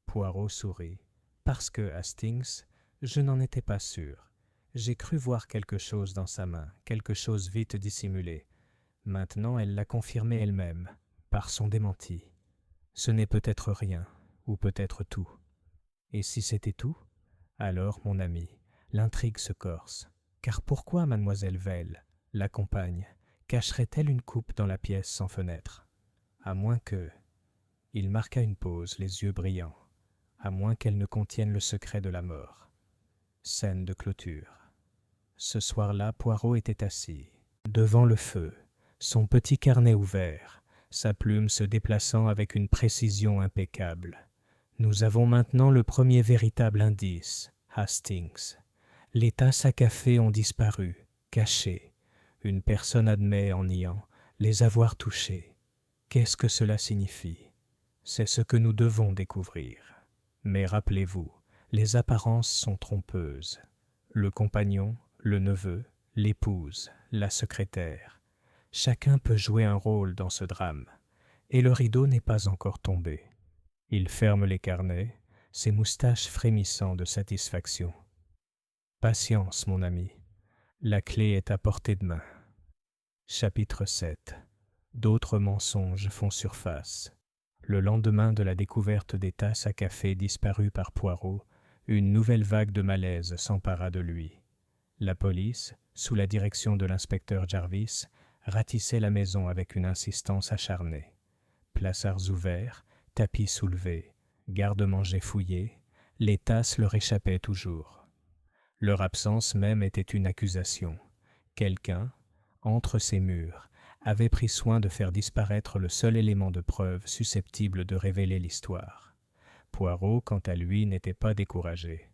Poirot sourit. « Parce que, Hastings, je n'en étais pas sûr. J'ai cru voir quelque chose dans sa main, quelque chose vite dissimulé. Maintenant, elle l'a confirmé elle-même, par son démenti. Ce n'est peut-être rien, ou peut-être tout. Et si c'était tout ? Alors, mon ami, l'intrigue se corse. Car pourquoi mademoiselle Vale, la compagne, cacherait-elle une coupe dans la pièce sans fenêtre ? À moins que... » Il marqua une pause, les yeux brillants. « À moins qu'elle ne contienne le secret de la mort. » Scène de clôture. Ce soir-là, Poirot était assis, devant le feu, son petit carnet ouvert, sa plume se déplaçant avec une précision impeccable. « Nous avons maintenant le premier véritable indice, Hastings. Les tasses à café ont disparu, cachées. Une personne admet en niant les avoir touchées. Qu'est-ce que cela signifie? C'est ce que nous devons découvrir. Mais rappelez-vous, les apparences sont trompeuses. Le compagnon, le neveu, l'épouse, la secrétaire. Chacun peut jouer un rôle dans ce drame. Et le rideau n'est pas encore tombé. Il ferme les carnets, ses moustaches frémissant de satisfaction. Patience, mon ami. La clé est à portée de main. Chapitre 7. D'autres mensonges font surface. Le lendemain de la découverte des tasses à café disparues par Poirot, une nouvelle vague de malaise s'empara de lui. La police, sous la direction de l'inspecteur Jarvis, ratissait la maison avec une insistance acharnée. Placards ouverts, tapis soulevés, garde-manger fouillés, les tasses leur échappaient toujours. Leur absence même était une accusation. Quelqu'un, entre ces murs, avait pris soin de faire disparaître le seul élément de preuve susceptible de révéler l'histoire. Poirot, quant à lui, n'était pas découragé.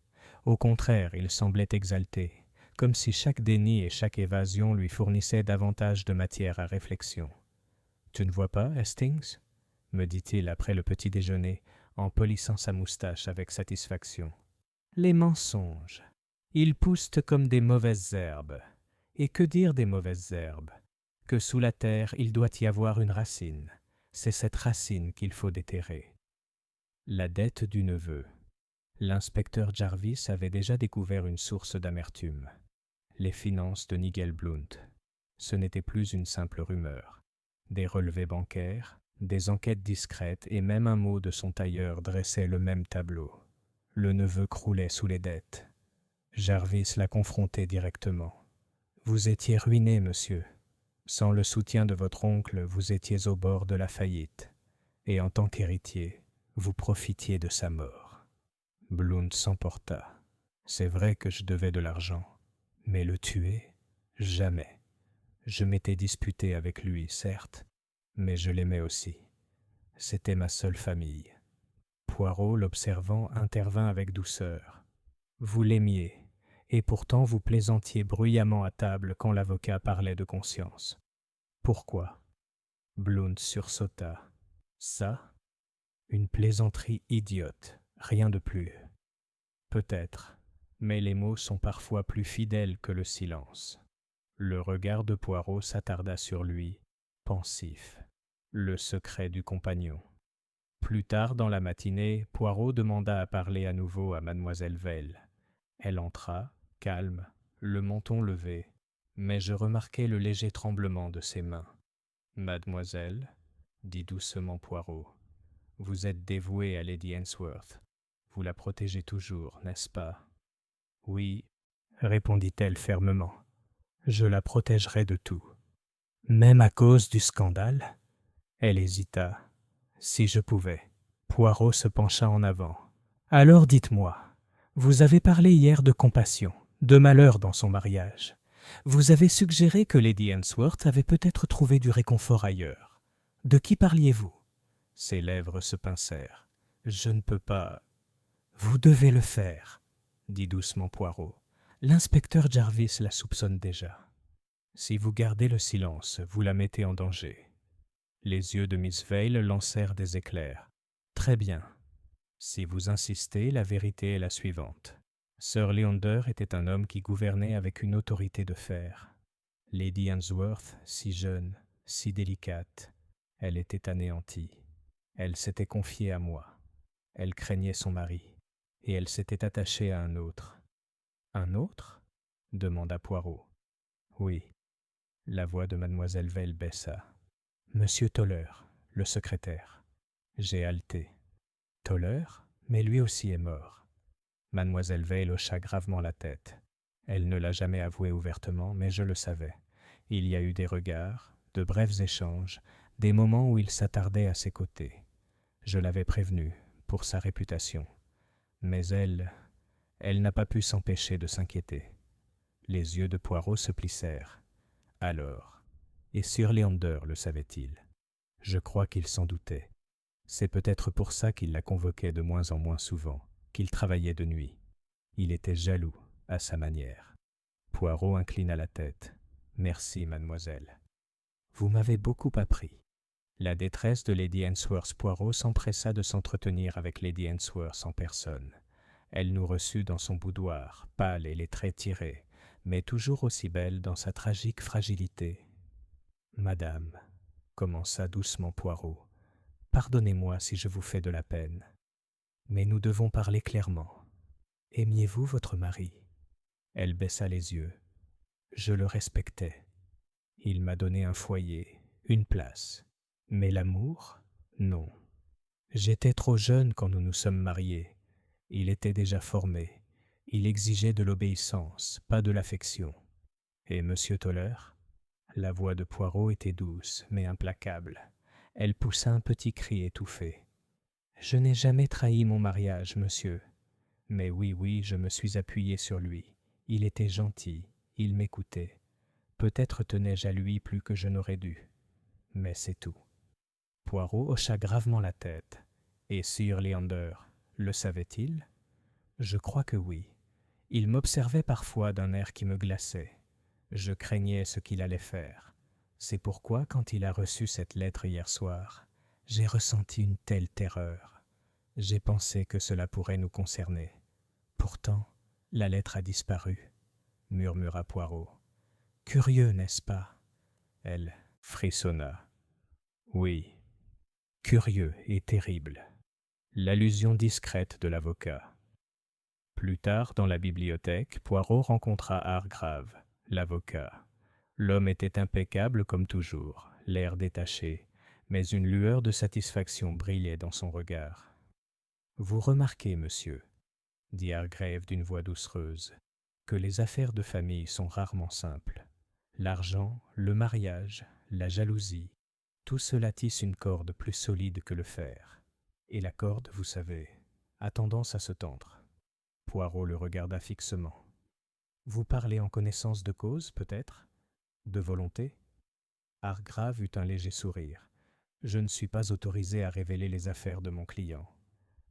Au contraire, il semblait exalté, comme si chaque déni et chaque évasion lui fournissaient davantage de matière à réflexion. « Tu ne vois pas, Hastings ?» me dit-il après le petit déjeuner, en polissant sa moustache avec satisfaction. « Les mensonges. Ils poussent comme des mauvaises herbes. Et que dire des mauvaises herbes? Que sous la terre il doit y avoir une racine. C'est cette racine qu'il faut déterrer. » La dette du neveu. L'inspecteur Jarvis avait déjà découvert une source d'amertume. Les finances de Nigel Blount. Ce n'était plus une simple rumeur. Des relevés bancaires, des enquêtes discrètes et même un mot de son tailleur dressaient le même tableau. Le neveu croulait sous les dettes. Jarvis l'a confronté directement. « Vous étiez ruiné, monsieur. Sans le soutien de votre oncle, vous étiez au bord de la faillite. Et en tant qu'héritier, vous profitiez de sa mort. » Blount s'emporta. « C'est vrai que je devais de l'argent. Mais le tuer? Jamais. Je m'étais disputé avec lui, certes, mais je l'aimais aussi. C'était ma seule famille. » Poirot, l'observant, intervint avec douceur. « Vous l'aimiez, et pourtant vous plaisantiez bruyamment à table quand l'avocat parlait de conscience. Pourquoi ?» Blount sursauta. « Ça? Une plaisanterie idiote, rien de plus. Peut-être, mais les mots sont parfois plus fidèles que le silence. » Le regard de Poirot s'attarda sur lui, pensif. Le secret du compagnon. Plus tard dans la matinée, Poirot demanda à parler à nouveau à mademoiselle Vale. Elle entra, calme, le menton levé, mais je remarquai le léger tremblement de ses mains. « Mademoiselle, » dit doucement Poirot, « vous êtes dévouée à Lady Ainsworth. Vous la protégez toujours, n'est-ce pas? » « Oui, » répondit-elle fermement. « Je la protégerai de tout. »« Même à cause du scandale ?» Elle hésita. « Si je pouvais. » Poirot se pencha en avant. « Alors dites-moi, vous avez parlé hier de compassion, de malheur dans son mariage. Vous avez suggéré que Lady Ainsworth avait peut-être trouvé du réconfort ailleurs. De qui parliez-vous » Ses lèvres se pincèrent. « Je ne peux pas... »« Vous devez le faire, » dit doucement Poirot. « L'inspecteur Jarvis la soupçonne déjà. Si vous gardez le silence, vous la mettez en danger. » Les yeux de Miss Vale lancèrent des éclairs. « Très bien. Si vous insistez, la vérité est la suivante. Sir Leander était un homme qui gouvernait avec une autorité de fer. Lady Ainsworth, si jeune, si délicate, elle était anéantie. Elle s'était confiée à moi. Elle craignait son mari, et elle s'était attachée à un autre. »« Un autre ?» demanda Poirot. « Oui. » La voix de mademoiselle Vale baissa. « Monsieur Toller, le secrétaire. » J'ai haleté. « Toller ? Mais lui aussi est mort. » Mademoiselle Vale hocha gravement la tête. Elle ne l'a jamais avoué ouvertement, mais je le savais. Il y a eu des regards, de brefs échanges, des moments où il s'attardait à ses côtés. Je l'avais prévenue, pour sa réputation. Mais elle n'a pas pu s'empêcher de s'inquiéter. Les yeux de Poirot se plissèrent. Alors, et Sir Leander le savait-il? Je crois qu'il s'en doutait. C'est peut-être pour ça qu'il la convoquait de moins en moins souvent, qu'il travaillait de nuit. Il était jaloux, à sa manière. Poirot inclina la tête. « Merci, mademoiselle. Vous m'avez beaucoup appris. » La détresse de Lady Answorth Poirot s'empressa de s'entretenir avec Lady Answorth en personne. Elle nous reçut dans son boudoir, pâle et les traits tirés, mais toujours aussi belle dans sa tragique fragilité. « Madame, » commença doucement Poirot, « pardonnez-moi si je vous fais de la peine. Mais nous devons parler clairement. Aimiez-vous votre mari ?» Elle baissa les yeux. Je le respectais. Il m'a donné un foyer, une place. Mais l'amour, non. J'étais trop jeune quand nous nous sommes mariés. Il était déjà formé. Il exigeait de l'obéissance, pas de l'affection. Et Monsieur Toller ? La voix de Poirot était douce, mais implacable. Elle poussa un petit cri étouffé. Je n'ai jamais trahi mon mariage, monsieur. Mais oui, je me suis appuyé sur lui. Il était gentil, il m'écoutait. Peut-être tenais-je à lui plus que je n'aurais dû. Mais c'est tout. Poirot hocha gravement la tête. Et Sir Leander, le savait-il ? Je crois que oui. Il m'observait parfois d'un air qui me glaçait. Je craignais ce qu'il allait faire. C'est pourquoi, quand il a reçu cette lettre hier soir, j'ai ressenti une telle terreur. J'ai pensé que cela pourrait nous concerner. Pourtant, la lettre a disparu, murmura Poirot. Curieux, n'est-ce pas ? Elle frissonna. Oui, curieux et terrible. L'allusion discrète de l'avocat. Plus tard, dans la bibliothèque, Poirot rencontra Hargrave, l'avocat. L'homme était impeccable comme toujours, l'air détaché, mais une lueur de satisfaction brillait dans son regard. « Vous remarquez, monsieur, » dit Hargrave d'une voix doucereuse, « que les affaires de famille sont rarement simples. L'argent, le mariage, la jalousie, tout cela tisse une corde plus solide que le fer. Et la corde, vous savez, a tendance à se tendre. » Poirot le regarda fixement. « Vous parlez en connaissance de cause, peut-être ? De volonté ?» Hargrave eut un léger sourire. « Je ne suis pas autorisé à révéler les affaires de mon client.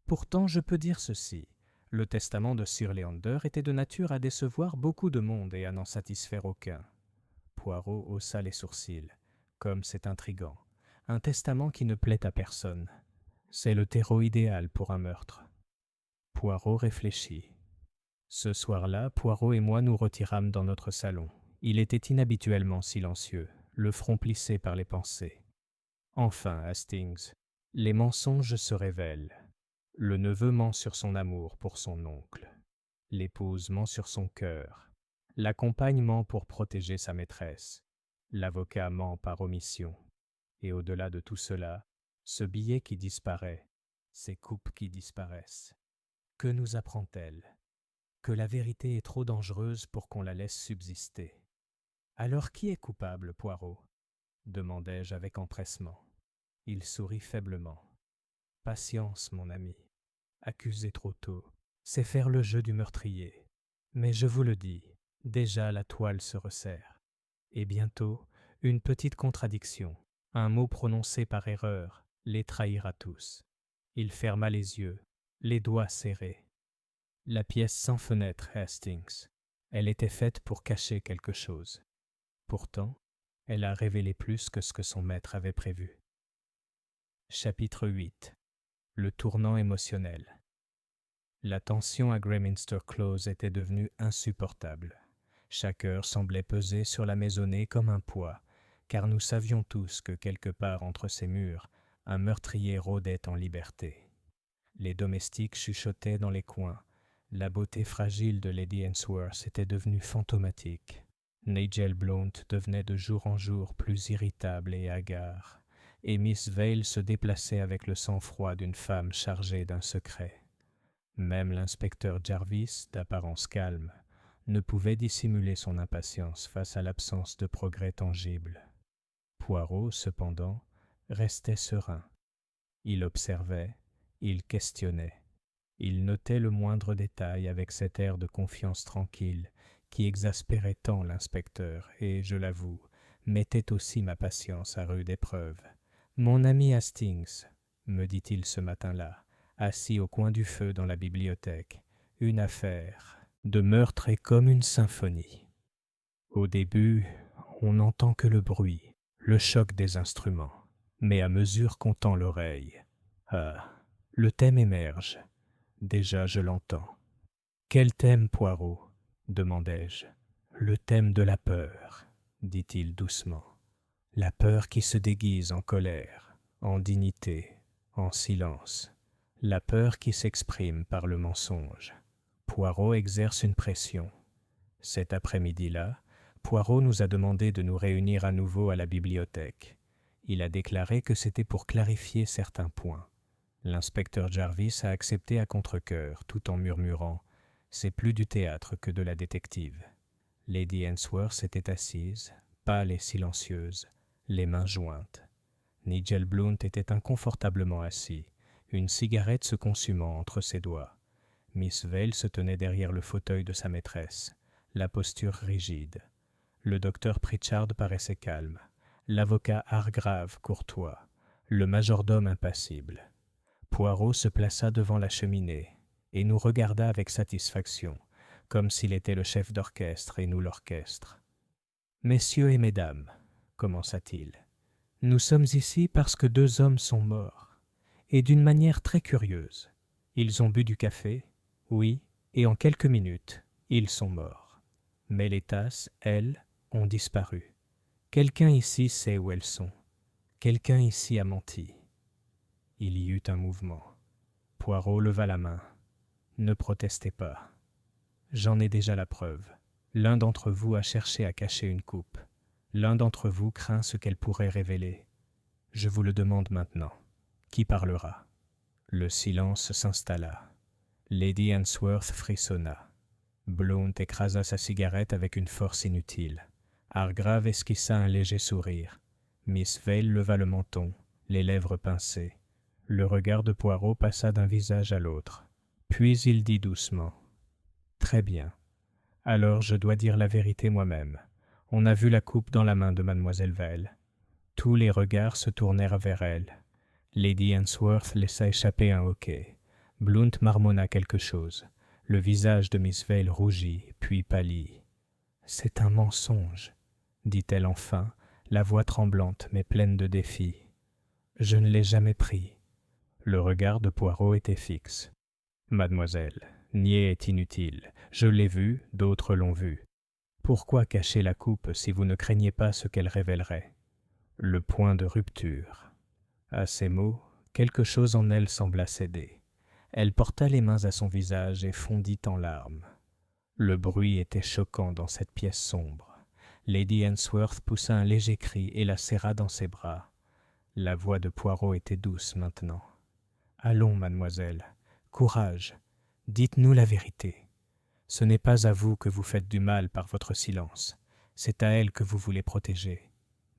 Pourtant, je peux dire ceci. Le testament de Sir Leander était de nature à décevoir beaucoup de monde et à n'en satisfaire aucun. » Poirot haussa les sourcils. « Comme c'est intrigant. Un testament qui ne plaît à personne. C'est le terreau idéal pour un meurtre. » Poirot réfléchit. Ce soir-là, Poirot et moi nous retirâmes dans notre salon. Il était inhabituellement silencieux, le front plissé par les pensées. Enfin, Hastings, les mensonges se révèlent. Le neveu ment sur son amour pour son oncle. L'épouse ment sur son cœur. La compagne ment pour protéger sa maîtresse. L'avocat ment par omission. Et au-delà de tout cela, ce billet qui disparaît, ces coupes qui disparaissent. Que nous apprend-elle ? Que la vérité est trop dangereuse pour qu'on la laisse subsister. Alors qui est coupable, Poirot ? Demandai-je avec empressement. Il sourit faiblement. Patience, mon ami. Accuser trop tôt, c'est faire le jeu du meurtrier. Mais je vous le dis, déjà la toile se resserre. Et bientôt, une petite contradiction, un mot prononcé par erreur, les trahira tous. Il ferma les yeux, les doigts serrés. La pièce sans fenêtre, Hastings. Elle était faite pour cacher quelque chose. Pourtant, elle a révélé plus que ce que son maître avait prévu. Chapitre 8. Le tournant émotionnel. La tension à Greyminster Close était devenue insupportable. Chaque heure semblait peser sur la maisonnée comme un poids, car nous savions tous que quelque part entre ces murs, un meurtrier rôdait en liberté. Les domestiques chuchotaient dans les coins. La beauté fragile de Lady Answorth était devenue fantomatique. Nigel Blount devenait de jour en jour plus irritable et hagard, et Miss Vale se déplaçait avec le sang-froid d'une femme chargée d'un secret. Même l'inspecteur Jarvis, d'apparence calme, ne pouvait dissimuler son impatience face à l'absence de progrès tangibles. Poirot, cependant, restait serein. Il observait, il questionnait. Il notait le moindre détail avec cet air de confiance tranquille qui exaspérait tant l'inspecteur et, je l'avoue, mettait aussi ma patience à rude épreuve. « Mon ami Hastings, » me dit-il ce matin-là, assis au coin du feu dans la bibliothèque, « une affaire. de meurtre est comme une symphonie. Au début, on n'entend que le bruit, le choc des instruments, mais à mesure qu'on tend l'oreille, le thème émerge. Déjà je l'entends. Quel thème, Poirot ? Demandai-je. Le thème de la peur, dit-il doucement. La peur qui se déguise en colère, en dignité, en silence. La peur qui s'exprime par le mensonge. Poirot exerce une pression. Cet après-midi-là, Poirot nous a demandé de nous réunir à nouveau à la bibliothèque. Il a déclaré que c'était pour clarifier certains points. L'inspecteur Jarvis a accepté à contre-cœur, tout en murmurant « C'est plus du théâtre que de la détective ». Lady Ainsworth était assise, pâle et silencieuse, les mains jointes. Nigel Blount était inconfortablement assis, une cigarette se consumant entre ses doigts. Miss Vale se tenait derrière le fauteuil de sa maîtresse, la posture rigide. Le docteur Pritchard paraissait calme, l'avocat Hargrave courtois, le majordome impassible. Poirot se plaça devant la cheminée et nous regarda avec satisfaction, comme s'il était le chef d'orchestre et nous l'orchestre. « Messieurs et mesdames, commença-t-il, nous sommes ici parce que 2 hommes sont morts, et d'une manière très curieuse. Ils ont bu du café, oui, et en quelques minutes, ils sont morts. Mais les tasses, elles, ont disparu. Quelqu'un ici sait où elles sont. Quelqu'un ici a menti. » Il y eut un mouvement. Poirot leva la main. « Ne protestez pas. J'en ai déjà la preuve. L'un d'entre vous a cherché à cacher une coupe. L'un d'entre vous craint ce qu'elle pourrait révéler. Je vous le demande maintenant. Qui parlera ?» Le silence s'installa. Lady Ainsworth frissonna. Blount écrasa sa cigarette avec une force inutile. Hargrave esquissa un léger sourire. Miss Vale leva le menton, les lèvres pincées. Le regard de Poirot passa d'un visage à l'autre. Puis il dit doucement « Très bien. Alors je dois dire la vérité moi-même. On a vu la coupe dans la main de mademoiselle Vale. » Tous les regards se tournèrent vers elle. Lady Ainsworth laissa échapper un hoquet. Blount marmonna quelque chose. Le visage de Miss Vale rougit, puis pâlit. « C'est un mensonge, » dit-elle enfin, la voix tremblante mais pleine de défi. « Je ne l'ai jamais pris. » Le regard de Poirot était fixe. « Mademoiselle, nier est inutile. Je l'ai vue, d'autres l'ont vue. Pourquoi cacher la coupe si vous ne craignez pas ce qu'elle révélerait ? Le point de rupture. » À ces mots, quelque chose en elle sembla céder. Elle porta les mains à son visage et fondit en larmes. Le bruit était choquant dans cette pièce sombre. Lady Ainsworth poussa un léger cri et la serra dans ses bras. La voix de Poirot était douce maintenant. « Allons, mademoiselle, courage, dites-nous la vérité. Ce n'est pas à vous que vous faites du mal par votre silence, c'est à elle que vous voulez protéger. »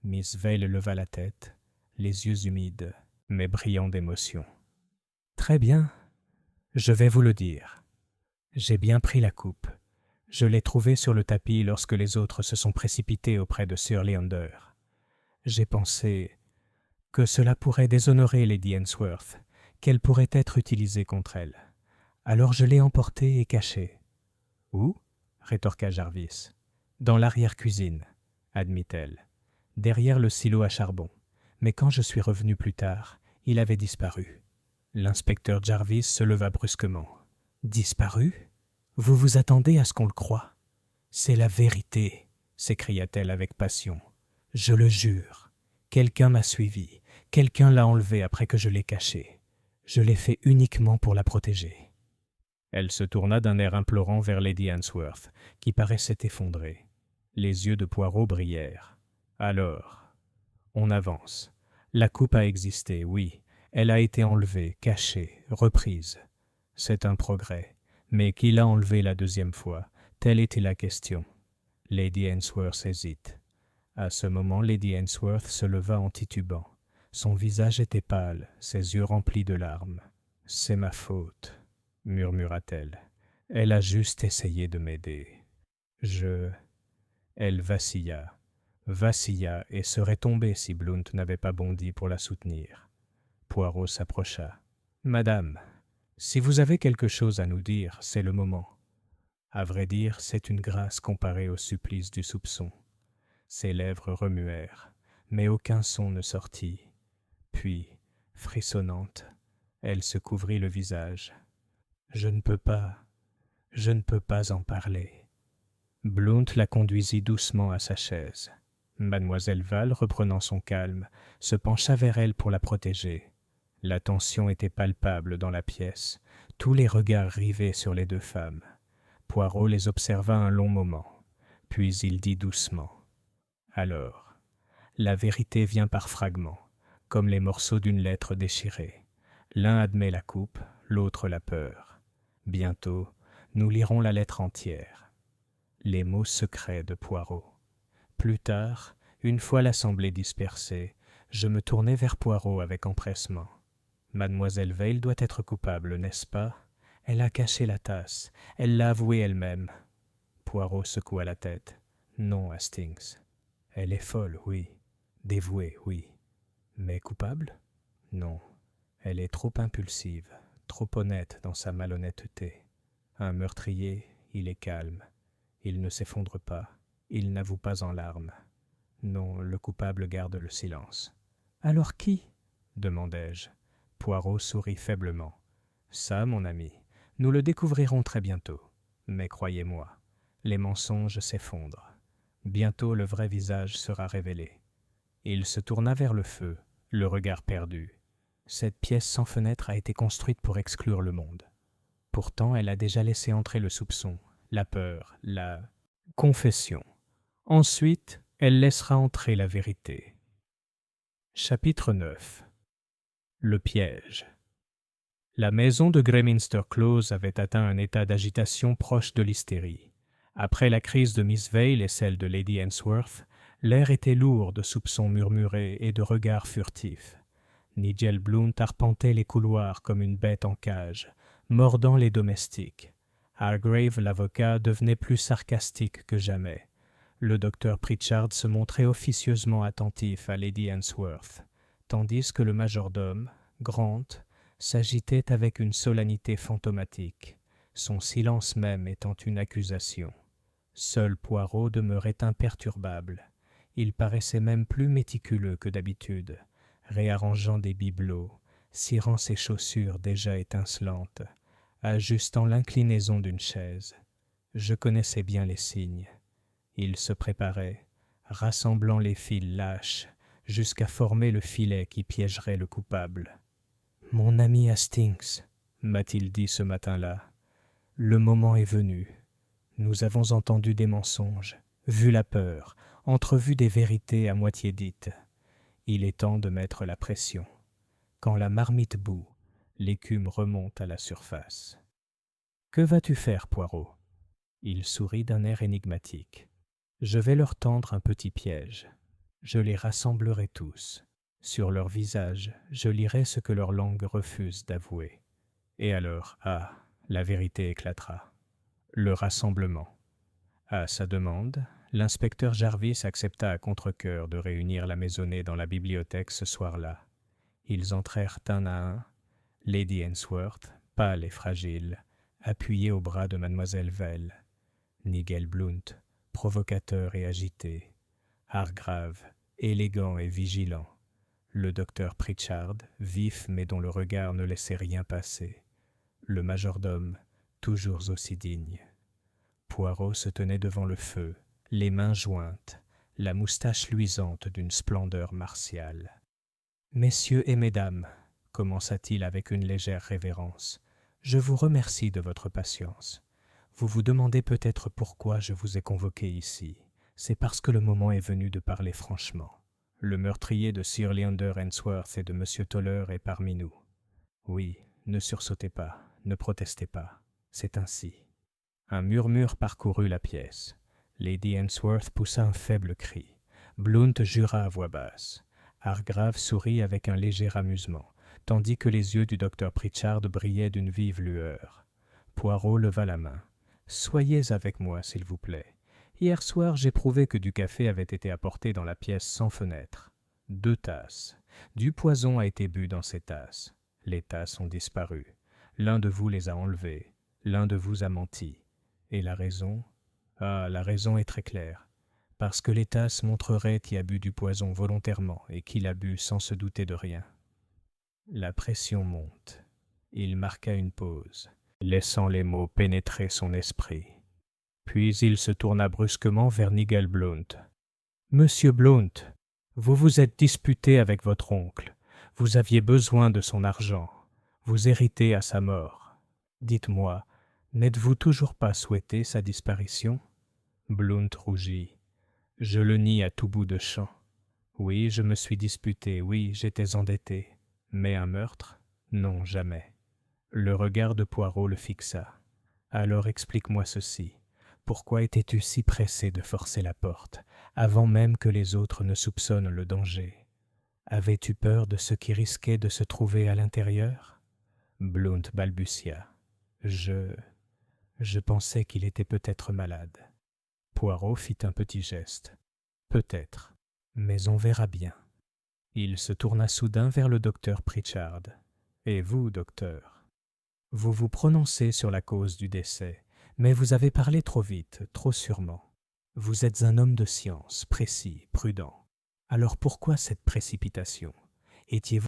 Miss Vale leva la tête, les yeux humides, mais brillants d'émotion. « Très bien, je vais vous le dire. J'ai bien pris la coupe. Je l'ai trouvée sur le tapis lorsque les autres se sont précipités auprès de Sir Leander. J'ai pensé que cela pourrait déshonorer Lady Ainsworth, qu'elle pourrait être utilisée contre elle. Alors je l'ai emportée et cachée. »« Où ?» rétorqua Jarvis. « Dans l'arrière-cuisine, » admit-elle, derrière le silo à charbon. Mais quand je suis revenu plus tard, il avait disparu. L'inspecteur Jarvis se leva brusquement. « Disparu ? Vous vous attendez à ce qu'on le croie ? C'est la vérité, » s'écria-t-elle avec passion. « Je le jure. Quelqu'un m'a suivi. Quelqu'un l'a enlevé après que je l'ai caché. Je l'ai fait uniquement pour la protéger. » Elle se tourna d'un air implorant vers Lady Ainsworth, qui paraissait effondrée. Les yeux de Poirot brillèrent. « Alors, on avance. La coupe a existé, oui. Elle a été enlevée, cachée, reprise. C'est un progrès. Mais qui l'a enlevée la 2e fois? Telle était la question. » Lady Ainsworth hésite. À ce moment, Lady Ainsworth se leva en titubant. Son visage était pâle, ses yeux remplis de larmes. « C'est ma faute, » murmura-t-elle. « Elle a juste essayé de m'aider. Elle vacilla et serait tombée si Blount n'avait pas bondi pour la soutenir. Poirot s'approcha. « Madame, si vous avez quelque chose à nous dire, c'est le moment. » « À vrai dire, c'est une grâce comparée au supplice du soupçon. Ses lèvres remuèrent, mais aucun son ne sortit. Puis, frissonnante, elle se couvrit le visage. « Je ne peux pas en parler. » Blount la conduisit doucement à sa chaise. Mademoiselle Val, reprenant son calme, se pencha vers elle pour la protéger. La tension était palpable dans la pièce, tous les regards rivés sur les deux femmes. Poirot les observa un long moment, puis il dit doucement « Alors, la vérité vient par fragments, comme les morceaux d'une lettre déchirée. L'un admet la coupe, l'autre la peur. Bientôt, nous lirons la lettre entière. » Les mots secrets de Poirot. Plus tard, une fois l'assemblée dispersée, je me tournai vers Poirot avec empressement. « Mademoiselle Vail doit être coupable, n'est-ce pas? Elle a caché la tasse, elle l'a avoué elle-même. » Poirot secoua la tête. « Non, Hastings. Elle est folle, oui. Dévouée, oui. Mais coupable? Non. Elle est trop impulsive, trop honnête dans sa malhonnêteté. Un meurtrier, il est calme. Il ne s'effondre pas. Il n'avoue pas en larmes. Non, le coupable garde le silence. « Alors qui ?» demandai-je. Poirot sourit faiblement. « Ça, mon ami, nous le découvrirons très bientôt. Mais croyez-moi, les mensonges s'effondrent. Bientôt le vrai visage sera révélé. » Il se tourna vers le feu, le regard perdu. Cette pièce sans fenêtre a été construite pour exclure le monde. Pourtant, elle a déjà laissé entrer le soupçon, la peur, la confession. Ensuite, elle laissera entrer la vérité. Chapitre 9. Le piège. La maison de Greyminster Close avait atteint un état d'agitation proche de l'hystérie. Après la crise de Miss Vail et celle de Lady Ainsworth, l'air était lourd de soupçons murmurés et de regards furtifs. Nigel Blount arpentait les couloirs comme une bête en cage, mordant les domestiques. Hargrave, l'avocat, devenait plus sarcastique que jamais. Le docteur Pritchard se montrait officieusement attentif à Lady Ainsworth, tandis que le majordome, Grant, s'agitait avec une solennité fantomatique, son silence même étant une accusation. Seul Poirot demeurait imperturbable. Il paraissait même plus méticuleux que d'habitude, réarrangeant des bibelots, cirant ses chaussures déjà étincelantes, ajustant l'inclinaison d'une chaise. Je connaissais bien les signes. Il se préparait, rassemblant les fils lâches, jusqu'à former le filet qui piégerait le coupable. « Mon ami Hastings, » m'a-t-il dit ce matin-là, « le moment est venu. Nous avons entendu des mensonges, vu la peur, entrevu des vérités à moitié dites. Il est temps de mettre la pression. Quand la marmite bout, l'écume remonte à la surface. »« Que vas-tu faire, Poirot ?» Il sourit d'un air énigmatique. « Je vais leur tendre un petit piège. Je les rassemblerai tous. Sur leurs visages, je lirai ce que leur langue refuse d'avouer. Et alors, la vérité éclatera. Le rassemblement. » À sa demande, l'inspecteur Jarvis accepta à contre-cœur de réunir la maisonnée dans la bibliothèque ce soir-là. Ils entrèrent un à un, Lady Ainsworth, pâle et fragile, appuyée au bras de mademoiselle Vail, Nigel Blount, provocateur et agité, Hargrave, élégant et vigilant, le docteur Pritchard, vif mais dont le regard ne laissait rien passer, le majordome, toujours aussi digne. Poirot se tenait devant le feu, les mains jointes, la moustache luisante d'une splendeur martiale. « Messieurs et mesdames, » commença-t-il avec une légère révérence, « je vous remercie de votre patience. Vous vous demandez peut-être pourquoi je vous ai convoqué ici. C'est parce que le moment est venu de parler franchement. Le meurtrier de Sir Leander Ainsworth et de M. Toller est parmi nous. Oui, ne sursautez pas, ne protestez pas. C'est ainsi. » Un murmure parcourut la pièce. Lady Ainsworth poussa un faible cri. Blount jura à voix basse. Hargrave sourit avec un léger amusement, tandis que les yeux du docteur Pritchard brillaient d'une vive lueur. Poirot leva la main. « Soyez avec moi, s'il vous plaît. Hier soir, j'ai prouvé que du café avait été apporté dans la pièce sans fenêtre. 2 tasses. Du poison a été bu dans ces tasses. Les tasses ont disparu. L'un de vous les a enlevées. L'un de vous a menti. Et la raison? Ah, la raison est très claire. Parce que les tasses montreraient y a bu du poison volontairement et qu'il a bu sans se douter de rien. La pression monte. Il marqua une pause, laissant les mots pénétrer son esprit. Puis il se tourna brusquement vers Nigel Blount. « Monsieur Blount, vous vous êtes disputé avec votre oncle. Vous aviez besoin de son argent. Vous héritez à sa mort. Dites-moi, n'êtes-vous toujours pas souhaité sa disparition ?» Blount rougit. « Je le nie à tout bout de champ. Oui, je me suis disputé, oui, j'étais endetté. Mais un meurtre? Non, jamais. » Le regard de Poirot le fixa. « Alors explique-moi ceci. Pourquoi étais-tu si pressé de forcer la porte, avant même que les autres ne soupçonnent le danger? Avais-tu peur de ce qui risquait de se trouver à l'intérieur ?» Blount balbutia. Je pensais qu'il était peut-être malade. Poirot fit un petit geste. Peut-être, mais on verra bien. Il se tourna soudain vers le docteur Pritchard. Et vous, docteur? Vous vous prononcez sur la cause du décès, mais vous avez parlé trop vite, trop sûrement. Vous êtes un homme de science, précis, prudent. Alors pourquoi cette précipitation? Étiez-vous